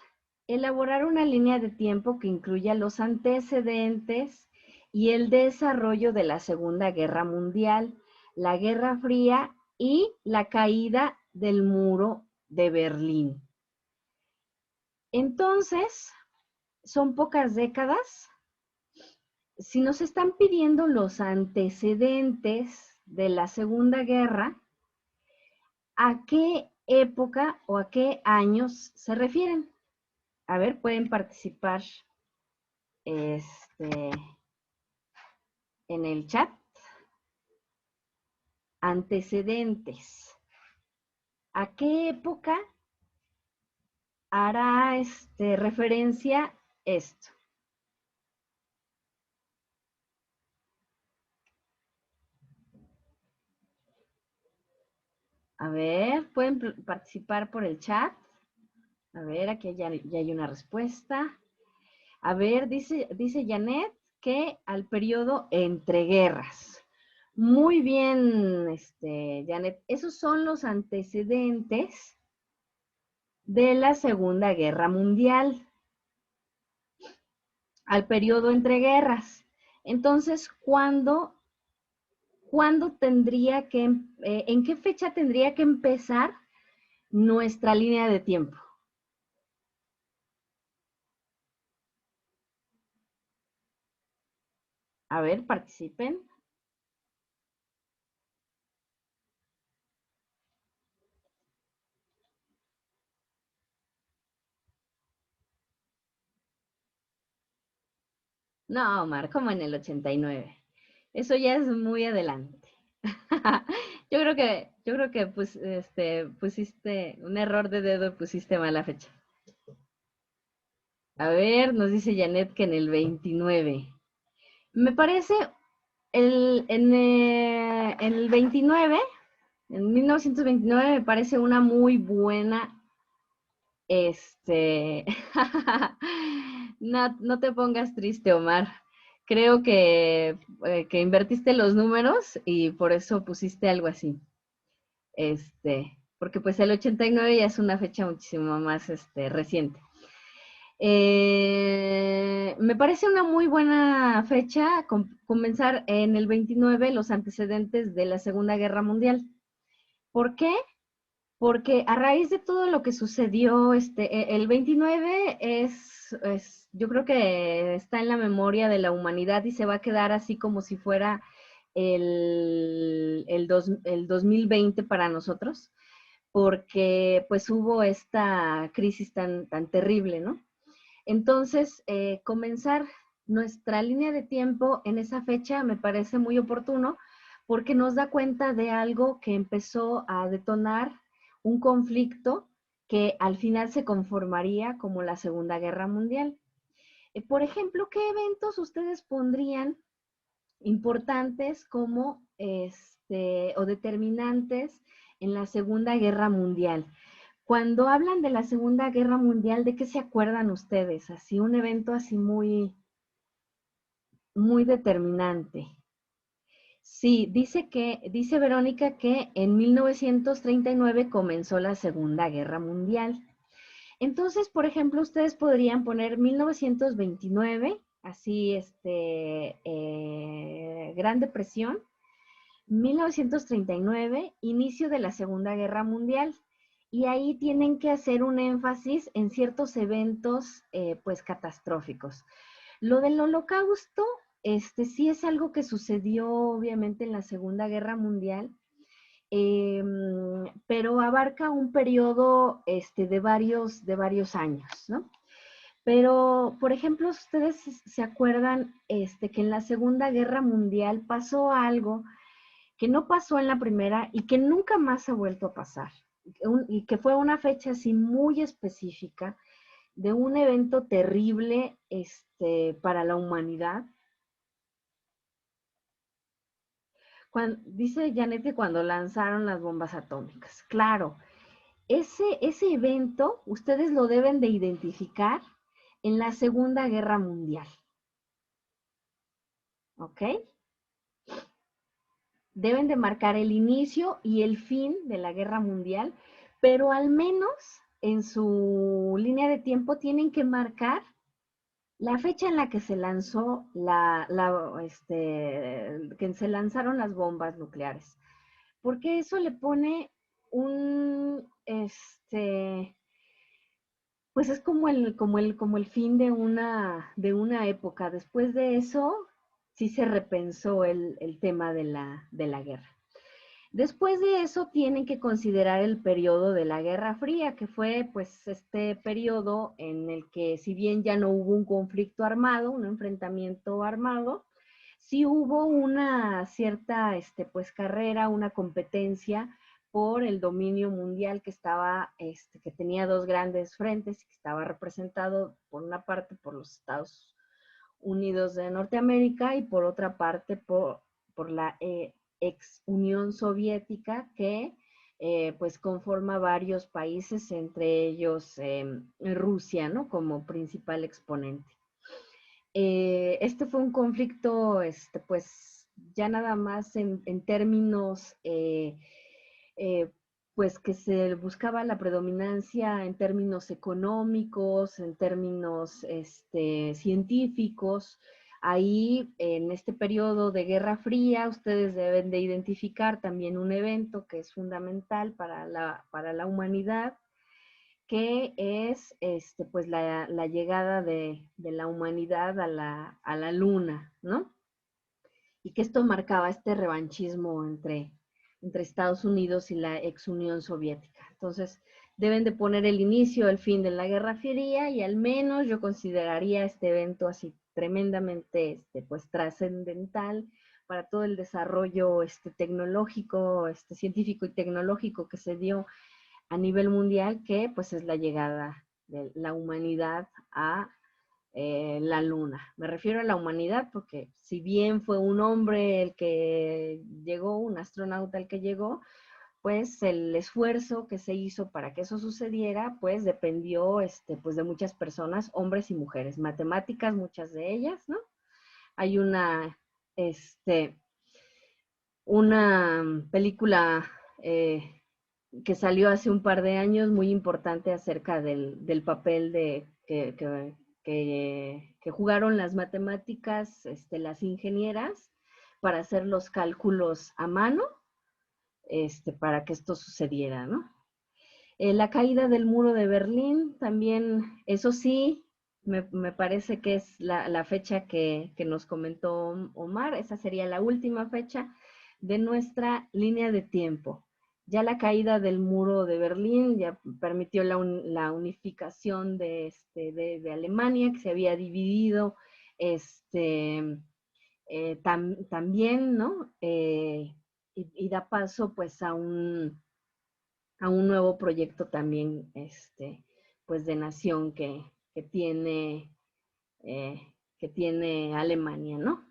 Speaker 1: Elaborar una línea de tiempo que incluya los antecedentes y el desarrollo de la Segunda Guerra Mundial, la Guerra Fría y la caída del muro de Berlín. Entonces, son pocas décadas. Si nos están pidiendo los antecedentes de la Segunda Guerra, ¿a qué época o a qué años se refieren? A ver, pueden participar en el chat. Antecedentes. ¿A qué época hará referencia esto? A ver, pueden participar por el chat. A ver, aquí ya hay una respuesta. A ver, dice Janet que al periodo entre guerras. Muy bien, Janet. Esos son los antecedentes de la Segunda Guerra Mundial, al periodo entre guerras. Entonces, ¿cuándo tendría que, en qué fecha tendría que empezar nuestra línea de tiempo? A ver, participen. No, Omar, como en el 89. Eso ya es muy adelante. Yo creo que pues, pusiste un error de dedo y pusiste mala fecha. A ver, nos dice Janet que en el 29. Me parece en el 29, en 1929 me parece una muy buena, este, no te pongas triste, Omar. Creo que invertiste los números y por eso pusiste algo así. Porque pues el 89 ya es una fecha muchísimo más, reciente. Me parece una muy buena fecha comenzar en el 29 los antecedentes de la Segunda Guerra Mundial. ¿Por qué? Porque a raíz de todo lo que sucedió, el 29 yo creo que está en la memoria de la humanidad y se va a quedar así como si fuera el 2020 para nosotros, porque pues hubo esta crisis tan terrible, ¿no? Entonces, comenzar nuestra línea de tiempo en esa fecha me parece muy oportuno porque nos da cuenta de algo que empezó a detonar un conflicto que al final se conformaría como la Segunda Guerra Mundial. Por ejemplo, ¿qué eventos ustedes pondrían importantes como o determinantes en la Segunda Guerra Mundial? Cuando hablan de la Segunda Guerra Mundial, ¿de qué se acuerdan ustedes? Así un evento así muy determinante. Sí, dice Verónica que en 1939 comenzó la Segunda Guerra Mundial. Entonces, por ejemplo, ustedes podrían poner 1929, así, Gran Depresión, 1939, inicio de la Segunda Guerra Mundial. Y ahí tienen que hacer un énfasis en ciertos eventos, pues, catastróficos. Lo del Holocausto, sí es algo que sucedió, obviamente, en la Segunda Guerra Mundial, eh, pero abarca un periodo, de varios años, ¿no? Pero, por ejemplo, ustedes se acuerdan, que en la Segunda Guerra Mundial pasó algo que no pasó en la primera y que nunca más ha vuelto a pasar. Y que fue una fecha así muy específica de un evento terrible, para la humanidad. Dice Janet que cuando lanzaron las bombas atómicas. Claro, ese evento ustedes lo deben de identificar en la Segunda Guerra Mundial. ¿Ok? Deben de marcar el inicio y el fin de la guerra mundial, pero al menos en su línea de tiempo tienen que marcar la fecha en la que se lanzó que se lanzaron las bombas nucleares, porque eso le pone pues es como el fin de una época. Después de eso, sí se repensó el tema de la guerra. Después de eso tienen que considerar el periodo de la Guerra Fría, que fue pues este periodo en el que si bien ya no hubo un conflicto armado, un enfrentamiento armado, sí hubo una cierta pues carrera, una competencia por el dominio mundial que tenía dos grandes frentes y que estaba representado por una parte por los Estados Unidos de Norteamérica y por otra parte por la ex Unión Soviética que pues conforma varios países, entre ellos Rusia, ¿no? Como principal exponente. Este fue un conflicto, pues, ya nada más en términos, pues que se buscaba la predominancia en términos económicos, en términos científicos. Ahí, en este periodo de Guerra Fría, ustedes deben de identificar también un evento que es fundamental para la humanidad, que es pues la llegada de la humanidad a la luna, ¿no? Y que esto marcaba este revanchismo entre Estados Unidos y la ex Unión Soviética. Entonces, deben de poner el inicio, el fin de la Guerra Fría, y al menos yo consideraría este evento así tremendamente pues trascendental para todo el desarrollo tecnológico, científico y tecnológico que se dio a nivel mundial, que pues es la llegada de la humanidad a la luna. Me refiero a la humanidad porque si bien fue un hombre el que llegó, un astronauta el que llegó, pues el esfuerzo que se hizo para que eso sucediera, pues dependió pues de muchas personas, hombres y mujeres, matemáticas, muchas de ellas, ¿no? Hay una película que salió hace un par de años muy importante acerca del papel que jugaron las matemáticas, las ingenieras, para hacer los cálculos a mano, para que esto sucediera, ¿no? La caída del muro de Berlín, también, eso sí, me parece que es la fecha que nos comentó Omar, esa sería la última fecha de nuestra línea de tiempo. Ya la caída del muro de Berlín ya permitió la unificación de Alemania, que se había dividido también, ¿no? Y da paso pues a un nuevo proyecto también, pues de nación eh, que tiene Alemania, ¿no?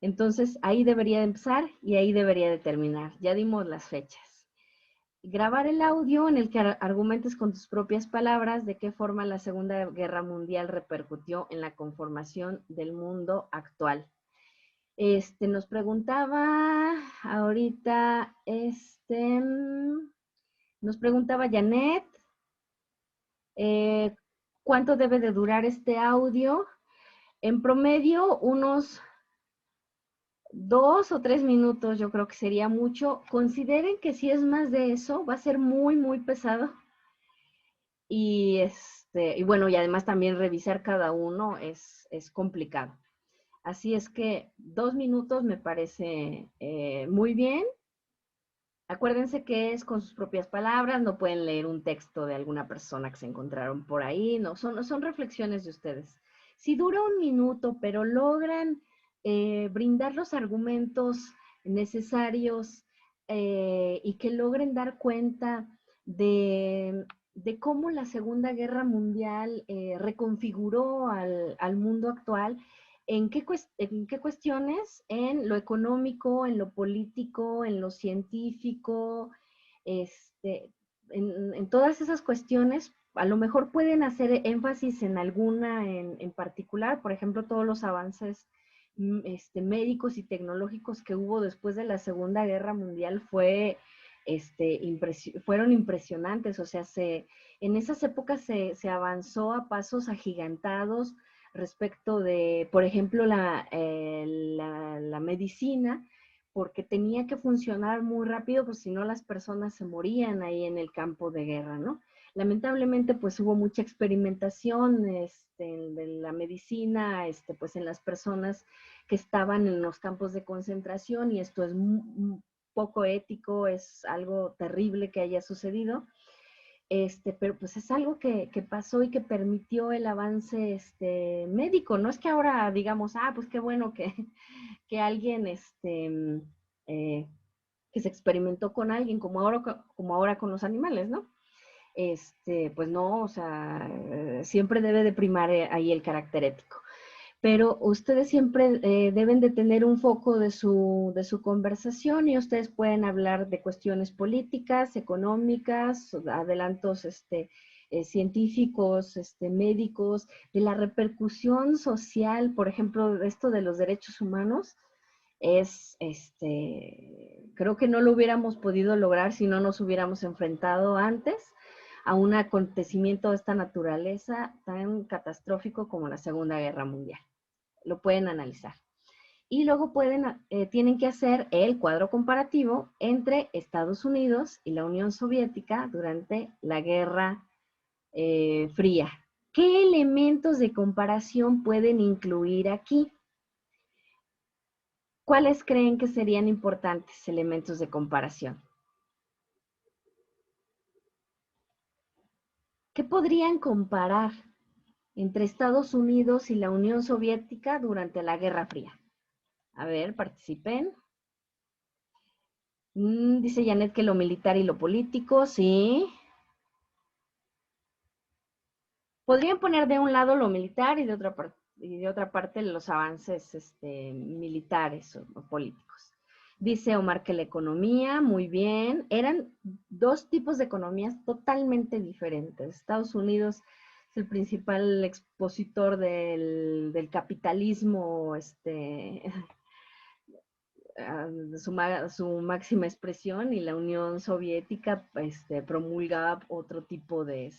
Speaker 1: Entonces, ahí debería de empezar y ahí debería de terminar. Ya dimos las fechas. Grabar el audio en el que argumentes con tus propias palabras de qué forma la Segunda Guerra Mundial repercutió en la conformación del mundo actual. Nos preguntaba ahorita, nos preguntaba Janet, ¿cuánto debe de durar este audio? En promedio, unos 2 o 3 minutos, yo creo que sería mucho. Consideren que si es más de eso, va a ser muy, muy pesado. Y bueno, y además también revisar cada uno es complicado. Así es que 2 minutos me parece muy bien. Acuérdense que es con sus propias palabras, no pueden leer un texto de alguna persona que se encontraron por ahí, no, son reflexiones de ustedes. Si dura 1 minuto, pero logran brindar los argumentos necesarios y que logren dar cuenta de cómo la Segunda Guerra Mundial reconfiguró al mundo actual, ¿en qué cuestiones? En lo económico, en lo político, en lo científico, en todas esas cuestiones. A lo mejor pueden hacer énfasis en alguna en particular, por ejemplo, todos los avances médicos y tecnológicos que hubo después de la Segunda Guerra Mundial fueron impresionantes. O sea, en esas épocas se avanzó a pasos agigantados respecto de, por ejemplo, la medicina, porque tenía que funcionar muy rápido, pues si no las personas se morían ahí en el campo de guerra, ¿no? Lamentablemente, pues hubo mucha experimentación de la medicina, pues en las personas que estaban en los campos de concentración, y esto es poco ético, es algo terrible que haya sucedido. Pero pues es algo que pasó y que permitió el avance médico. No es que ahora digamos, pues qué bueno que alguien que se experimentó con alguien, como ahora con los animales, ¿no? Pues no, o sea, siempre debe de primar ahí el carácter ético. Pero ustedes siempre deben de tener un foco de su conversación, y ustedes pueden hablar de cuestiones políticas, económicas, adelantos científicos, médicos, de la repercusión social, por ejemplo, de esto de los derechos humanos. creo que no lo hubiéramos podido lograr si no nos hubiéramos enfrentado antes a un acontecimiento de esta naturaleza tan catastrófico como la Segunda Guerra Mundial. Lo pueden analizar. Y luego tienen que hacer el cuadro comparativo entre Estados Unidos y la Unión Soviética durante la Guerra Fría. ¿Qué elementos de comparación pueden incluir aquí? ¿Cuáles creen que serían importantes elementos de comparación? ¿Qué podrían comparar entre Estados Unidos y la Unión Soviética durante la Guerra Fría? A ver, participen. Dice Janet que lo militar y lo político, sí. Podrían poner de un lado lo militar y de otra parte los avances militares o políticos. Dice Omar que la economía, muy bien. Eran dos tipos de economías totalmente diferentes. Estados Unidos es el principal expositor del capitalismo, su máxima expresión, y la Unión Soviética promulgaba otro tipo de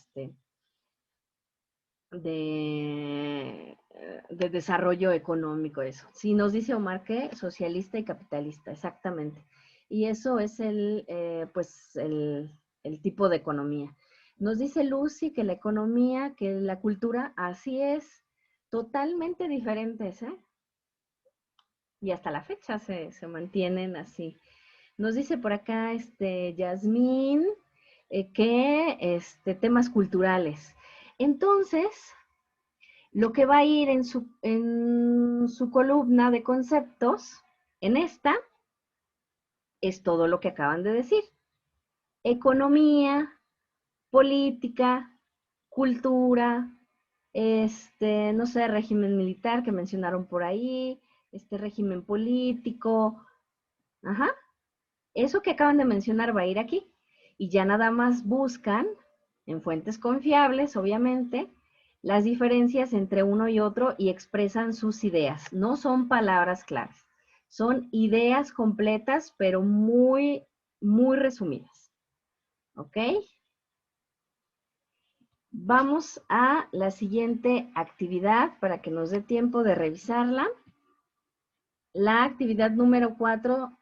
Speaker 1: desarrollo económico, eso. Sí, nos dice Omar que socialista y capitalista, exactamente. Y eso es el tipo de economía. Nos dice Lucy que la economía, que la cultura, así es, totalmente diferentes, ¿eh? Y hasta la fecha se mantienen así. Nos dice por acá Yasmín que temas culturales. Entonces, lo que va a ir en su columna de conceptos, en esta, es todo lo que acaban de decir. Economía, política, cultura, no sé, régimen militar que mencionaron por ahí, régimen político, ajá. Eso que acaban de mencionar va a ir aquí. Y ya nada más buscan, en fuentes confiables, obviamente, las diferencias entre uno y otro y expresan sus ideas. No son palabras claras. Son ideas completas, pero muy, muy resumidas. ¿Ok? Vamos a la siguiente actividad para que nos dé tiempo de revisarla. La actividad número 4.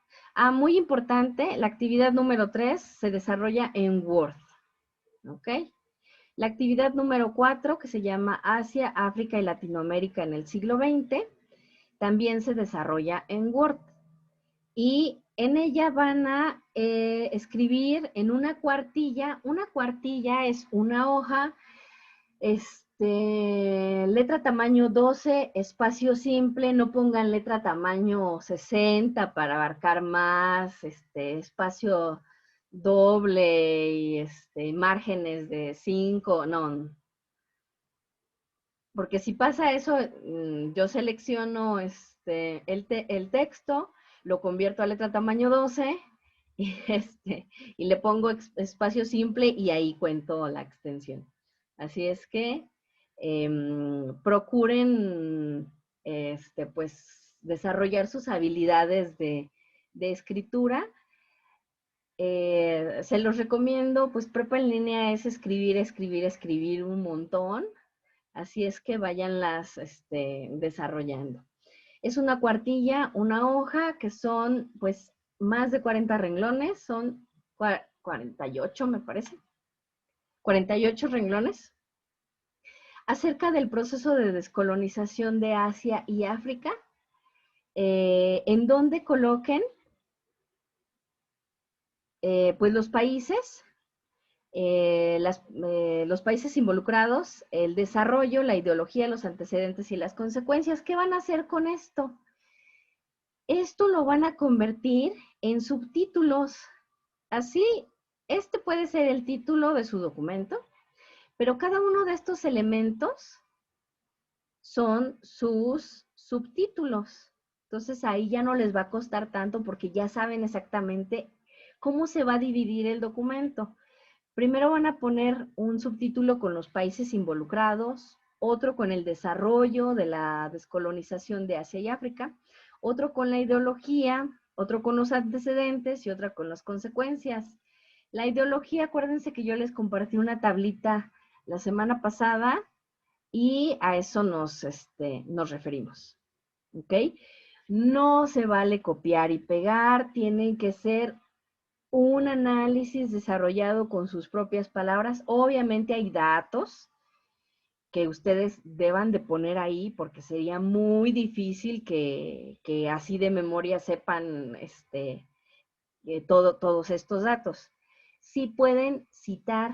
Speaker 1: Muy importante, la actividad número 3 se desarrolla en Word. ¿Ok? La actividad número 4, que se llama Asia, África y Latinoamérica en el siglo XX, también se desarrolla en Word. Y en ella van a escribir en una cuartilla. Una cuartilla es una hoja, letra tamaño 12, espacio simple, no pongan letra tamaño 60 para abarcar más, espacio doble y márgenes de 5, no. Porque si pasa eso, yo selecciono el texto, lo convierto a letra tamaño 12 y, y le pongo espacio simple y ahí cuento la extensión. Así es que procuren pues, desarrollar sus habilidades de escritura. Se los recomiendo, pues prepa en línea es escribir, escribir, escribir un montón. Así es que váyanlas desarrollando. Es una cuartilla, una hoja, que son pues más de 40 renglones, son 48 me parece, 48 renglones, acerca del proceso de descolonización de Asia y África, en donde coloquen pues los países, los países involucrados, el desarrollo, la ideología, los antecedentes y las consecuencias. ¿Qué van a hacer con esto? Esto lo van a convertir en subtítulos. Así, este puede ser el título de su documento, pero cada uno de estos elementos son sus subtítulos. Entonces ahí ya no les va a costar tanto porque ya saben exactamente cómo se va a dividir el documento. Primero van a poner un subtítulo con los países involucrados, otro con el desarrollo de la descolonización de Asia y África, otro con la ideología, otro con los antecedentes y otra con las consecuencias. La ideología, acuérdense que yo les compartí una tablita la semana pasada y a eso nos referimos, ¿ok? No se vale copiar y pegar, tienen que ser un análisis desarrollado con sus propias palabras. Obviamente hay datos que ustedes deban de poner ahí porque sería muy difícil que así de memoria sepan todos estos datos. Sí pueden citar,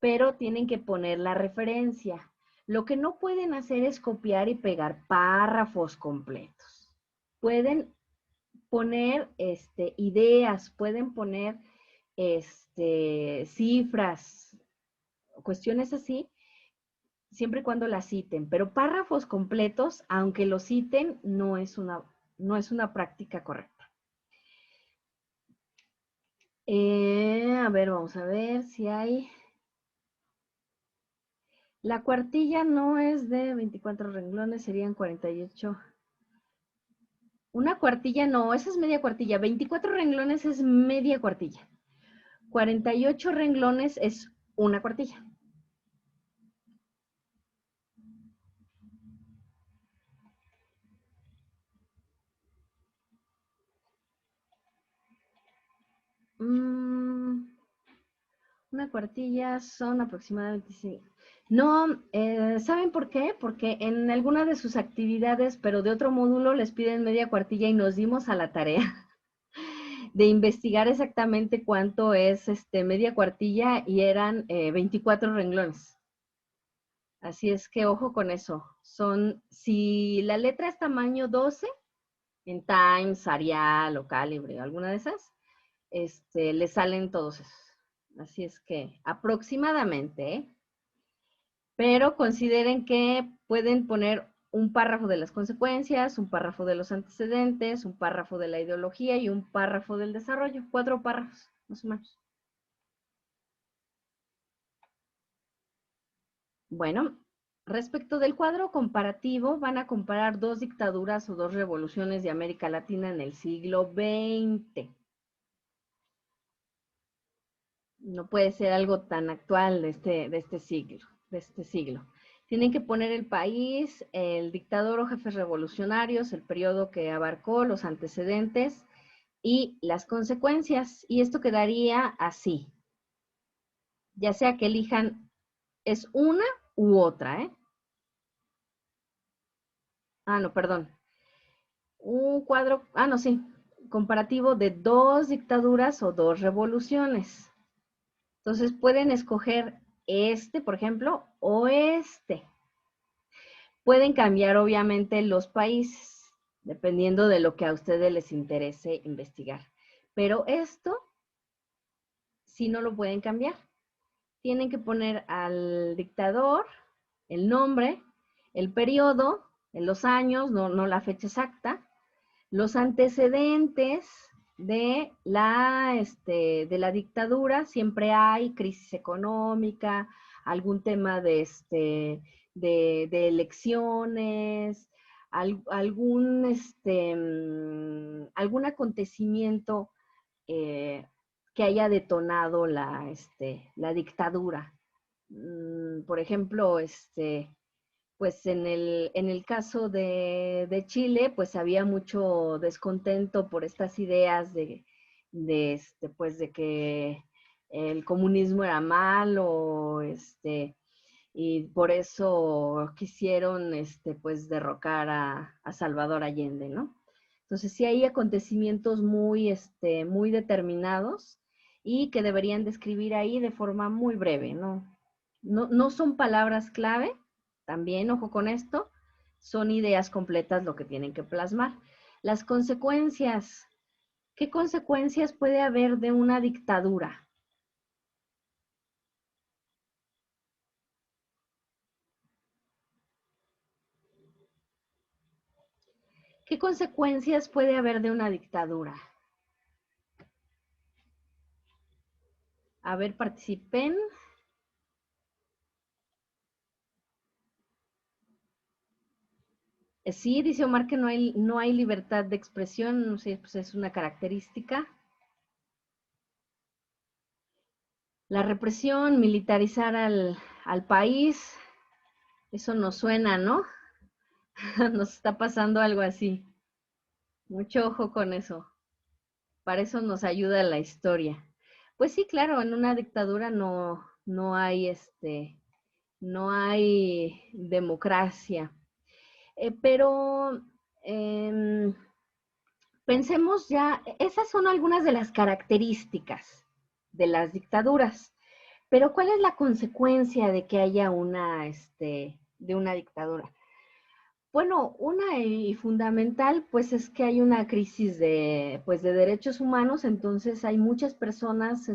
Speaker 1: pero tienen que poner la referencia. Lo que no pueden hacer es copiar y pegar párrafos completos. Pueden poner ideas, pueden poner cifras, cuestiones así, siempre y cuando las citen, pero párrafos completos, aunque los citen, no es una práctica correcta. A ver, vamos a ver si hay... La cuartilla no es de 24 renglones, serían 48. Una cuartilla no, esa es media cuartilla. 24 renglones es media cuartilla. 48 renglones es una cuartilla. Una cuartilla son aproximadamente 25. No, ¿saben por qué? Porque en alguna de sus actividades, pero de otro módulo, les piden media cuartilla y nos dimos a la tarea de investigar exactamente cuánto es media cuartilla y eran 24 renglones. Así es que ojo con eso. Si la letra es tamaño 12, en Times, Arial o Calibre, alguna de esas, le salen todos esos. Así es que aproximadamente, ¿eh? Pero consideren que pueden poner un párrafo de las consecuencias, un párrafo de los antecedentes, un párrafo de la ideología y un párrafo del desarrollo. 4 párrafos, más o menos. Bueno, respecto del cuadro comparativo, van a comparar 2 dictaduras o 2 revoluciones de América Latina en el siglo XX. No puede ser algo tan actual de este siglo. Tienen que poner el país, el dictador o jefes revolucionarios, el periodo que abarcó, los antecedentes y las consecuencias. Y esto quedaría así. Ya sea que elijan, es una u otra, ¿eh? Ah, no, perdón. Un cuadro, no, sí, comparativo de 2 dictaduras o 2 revoluciones. Entonces pueden escoger por ejemplo, o este. Pueden cambiar obviamente los países, dependiendo de lo que a ustedes les interese investigar. Pero esto sí no lo pueden cambiar. Tienen que poner al dictador, el nombre, el periodo, en los años, no la fecha exacta, los antecedentes de la dictadura. Siempre hay crisis económica, algún tema de elecciones, algún acontecimiento que haya detonado la dictadura. Por ejemplo, pues en el caso de Chile, pues había mucho descontento por estas ideas pues de que el comunismo era malo, y por eso quisieron, pues derrocar a Salvador Allende, ¿no? Entonces sí hay acontecimientos muy determinados y que deberían describir ahí de forma muy breve, ¿no? No son palabras clave, también, ojo con esto, son ideas completas lo que tienen que plasmar. Las consecuencias. ¿Qué consecuencias puede haber de una dictadura? ¿Qué consecuencias puede haber de una dictadura? A ver, participen. Sí, dice Omar que no hay libertad de expresión, no sé, pues es una característica. La represión, militarizar al país, eso nos suena, ¿no? Nos está pasando algo así. Mucho ojo con eso. Para eso nos ayuda la historia. Pues sí, claro, en una dictadura no hay democracia. Pero em, pensemos ya, esas son algunas de las características de las dictaduras. Pero ¿cuál es la consecuencia de que haya de una dictadura? Bueno, una y fundamental, pues es que hay una crisis pues, de derechos humanos, entonces hay muchas personas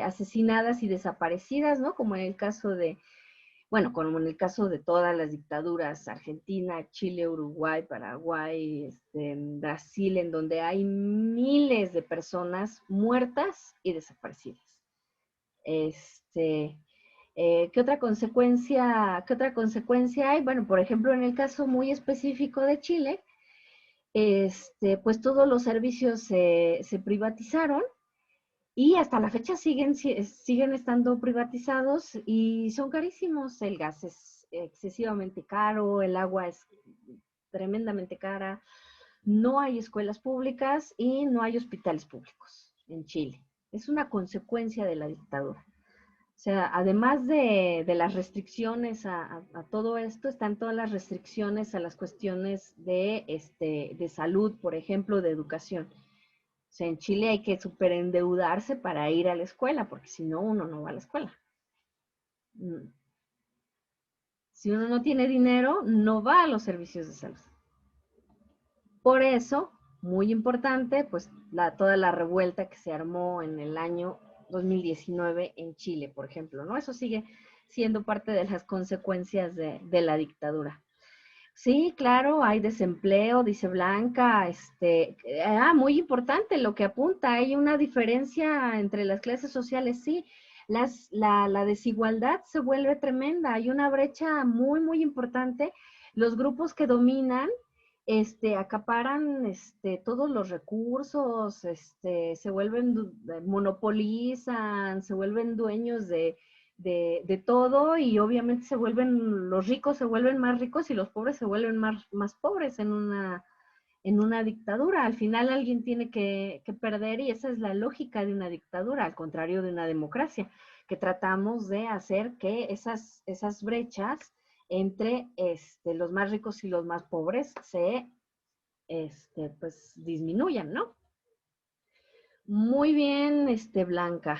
Speaker 1: asesinadas y desaparecidas, ¿no? Como en el caso bueno, como en el caso de todas las dictaduras, Argentina, Chile, Uruguay, Paraguay, Brasil, en donde hay miles de personas muertas y desaparecidas. Este, qué otra consecuencia hay? Bueno, por ejemplo, en el caso muy específico de Chile, pues todos los servicios se privatizaron y hasta la fecha siguen estando privatizados y son carísimos. El gas es excesivamente caro, el agua es tremendamente cara, no hay escuelas públicas y no hay hospitales públicos en Chile. Es una consecuencia de la dictadura. O sea, además de las restricciones a todo esto, están todas las restricciones a las cuestiones de salud, por ejemplo, de educación. O sea, en Chile hay que superendeudarse para ir a la escuela, porque si no, uno no va a la escuela. Si uno no tiene dinero, no va a los servicios de salud. Por eso, muy importante, pues toda la revuelta que se armó en el año 2019 en Chile, por ejemplo, ¿no? Eso sigue siendo parte de las consecuencias de la dictadura. Sí, claro, hay desempleo, dice Blanca, muy importante lo que apunta, hay una diferencia entre las clases sociales, sí, la desigualdad se vuelve tremenda, hay una brecha muy, muy importante, los grupos que dominan, acaparan, todos los recursos, se vuelven, monopolizan, se vuelven dueños de todo y obviamente los ricos se vuelven más ricos y los pobres se vuelven más pobres en una dictadura. Al final alguien tiene que perder y esa es la lógica de una dictadura, al contrario de una democracia, que tratamos de hacer que esas brechas entre los más ricos y los más pobres pues disminuyan, ¿no? Muy bien, Blanca.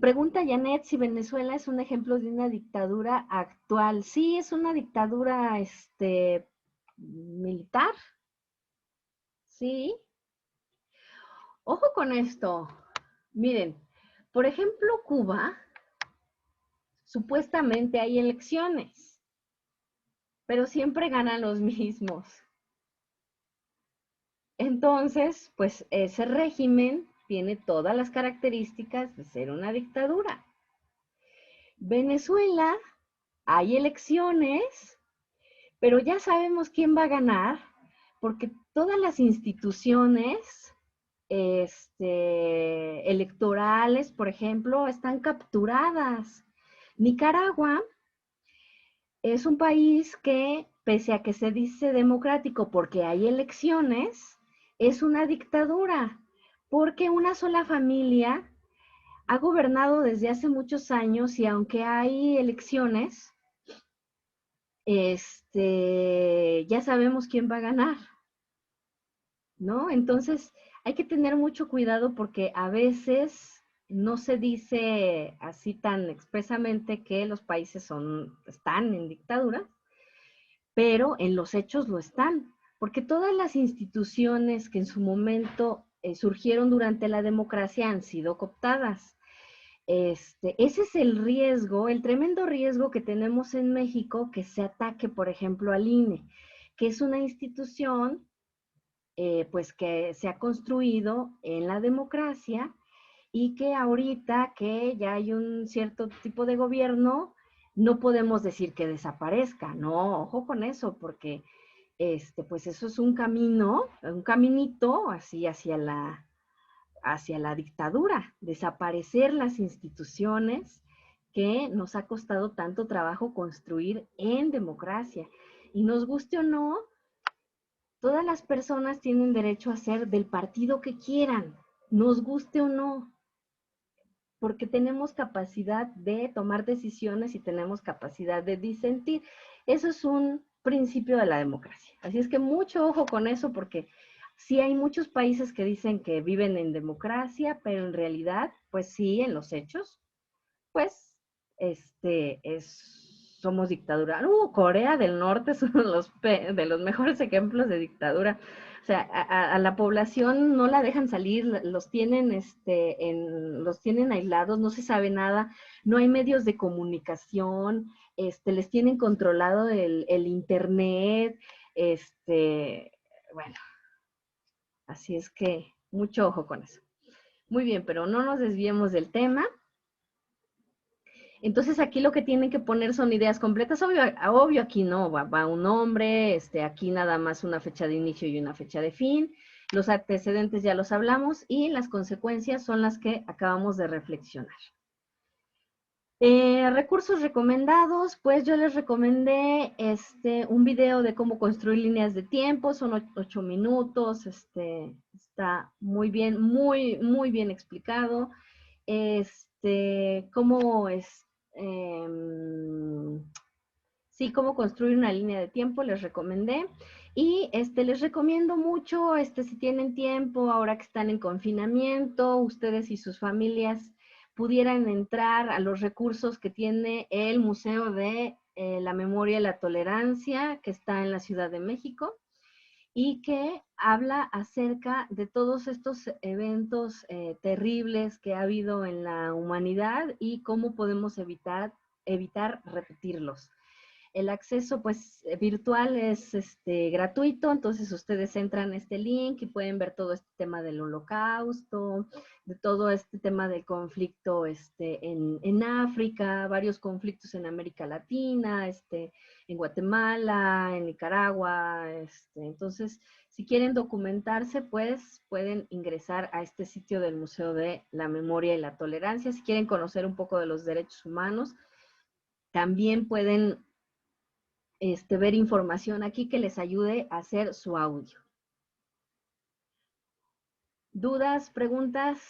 Speaker 1: Pregunta Janet si Venezuela es un ejemplo de una dictadura actual. Sí, es una dictadura militar, sí. Ojo con esto. Miren, por ejemplo, Cuba, supuestamente hay elecciones, pero siempre ganan los mismos. Entonces, pues ese régimen tiene todas las características de ser una dictadura. Venezuela, hay elecciones, pero ya sabemos quién va a ganar, porque todas las instituciones electorales, por ejemplo, están capturadas. Nicaragua es un país que, pese a que se dice democrático porque hay elecciones, es una dictadura, porque una sola familia ha gobernado desde hace muchos años y aunque hay elecciones, ya sabemos quién va a ganar, ¿no? Entonces, hay que tener mucho cuidado porque a veces no se dice así tan expresamente que los países están en dictadura, pero en los hechos lo están, porque todas las instituciones que en su momento surgieron durante la democracia han sido cooptadas. Ese es el riesgo, el tremendo riesgo que tenemos en México que se ataque, por ejemplo, al INE, que es una institución pues que se ha construido en la democracia y que ahorita que ya hay un cierto tipo de gobierno, no podemos decir que desaparezca, no, ojo con eso, porque pues eso es un camino, un caminito así hacia la dictadura, desaparecer las instituciones que nos ha costado tanto trabajo construir en democracia. Y nos guste o no, todas las personas tienen derecho a ser del partido que quieran, nos guste o no, porque tenemos capacidad de tomar decisiones y tenemos capacidad de disentir. Eso es un principio de la democracia. Así es que mucho ojo con eso, porque sí hay muchos países que dicen que viven en democracia, pero en realidad, pues sí, en los hechos, pues, somos dictadura. Corea del Norte es uno de los mejores ejemplos de dictadura. O sea, a la población no la dejan salir, los tienen, los tienen aislados, no se sabe nada, no hay medios de comunicación, les tienen controlado el internet, bueno, así es que mucho ojo con eso. Muy bien, pero no nos desviemos del tema. Entonces aquí lo que tienen que poner son ideas completas. Obvio aquí no, va un nombre, aquí nada más una fecha de inicio y una fecha de fin. Los antecedentes ya los hablamos y las consecuencias son las que acabamos de reflexionar. Recursos recomendados, pues yo les recomendé un video de cómo construir líneas de tiempo, son 8 minutos, está muy bien, muy bien explicado. Cómo sí, cómo construir una línea de tiempo, les recomendé. Y les recomiendo mucho, si tienen tiempo, ahora que están en confinamiento, ustedes y sus familias pudieran entrar a los recursos que tiene el Museo de la Memoria y la Tolerancia, que está en la Ciudad de México, y que habla acerca de todos estos eventos terribles que ha habido en la humanidad y cómo podemos evitar repetirlos. El acceso pues virtual es gratuito, entonces ustedes entran a este link y pueden ver todo este tema del holocausto, de todo este tema del conflicto en África, varios conflictos en América Latina, en Guatemala, en Nicaragua, entonces si quieren documentarse, pues pueden ingresar a este sitio del Museo de la Memoria y la Tolerancia. Si quieren conocer un poco de los derechos humanos, también pueden ver información aquí que les ayude a hacer su audio. ¿Dudas, preguntas?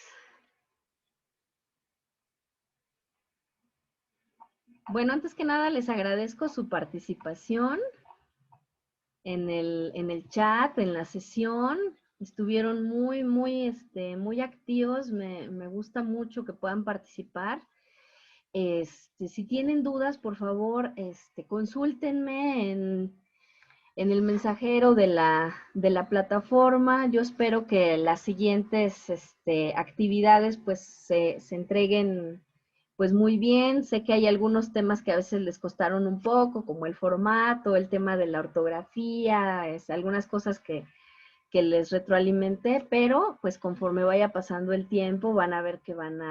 Speaker 1: Bueno, antes que nada les agradezco su participación en el chat, en la sesión. Estuvieron muy activos. Me gusta mucho que puedan participar. Si tienen dudas, por favor, consúltenme en el mensajero de la plataforma. Yo espero que las siguientes actividades pues se entreguen pues muy bien. Sé que hay algunos temas que a veces les costaron un poco, como el formato, el tema de la ortografía, algunas cosas que les retroalimenté, pero pues conforme vaya pasando el tiempo van a ver que van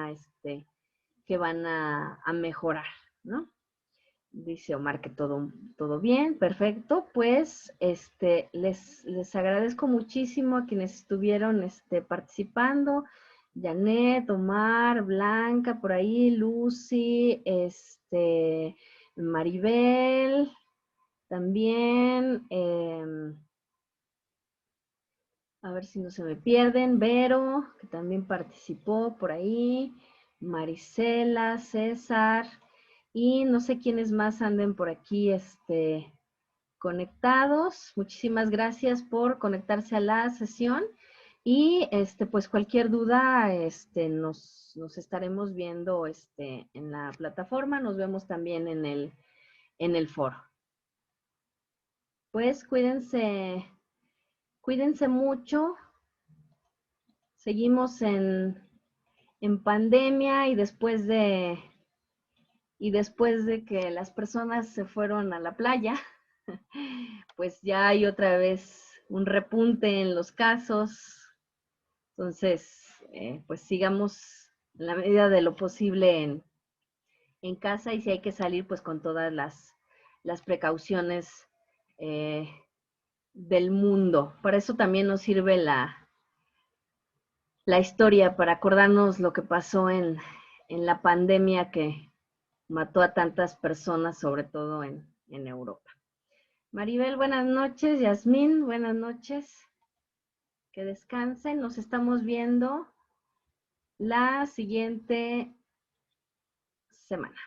Speaker 1: a mejorar, ¿no? Dice Omar que todo bien, perfecto. Pues les agradezco muchísimo a quienes estuvieron participando. Janet, Omar, Blanca, por ahí, Lucy, Maribel, también, a ver si no se me pierden, Vero, que también participó por ahí, Marisela, César, y no sé quiénes más anden por aquí conectados. Muchísimas gracias por conectarse a la sesión. Y pues cualquier duda, nos estaremos viendo en la plataforma. Nos vemos también en el foro. Pues cuídense mucho. Seguimos en pandemia y después de que las personas se fueron a la playa, pues ya hay otra vez un repunte en los casos. Entonces, pues sigamos en la medida de lo posible en casa, y si hay que salir, pues con todas las precauciones del mundo. Para eso también nos sirve la historia, para acordarnos lo que pasó en la pandemia que mató a tantas personas, sobre todo en Europa. Maribel, buenas noches. Yasmín, buenas noches. Que descansen. Nos estamos viendo la siguiente semana.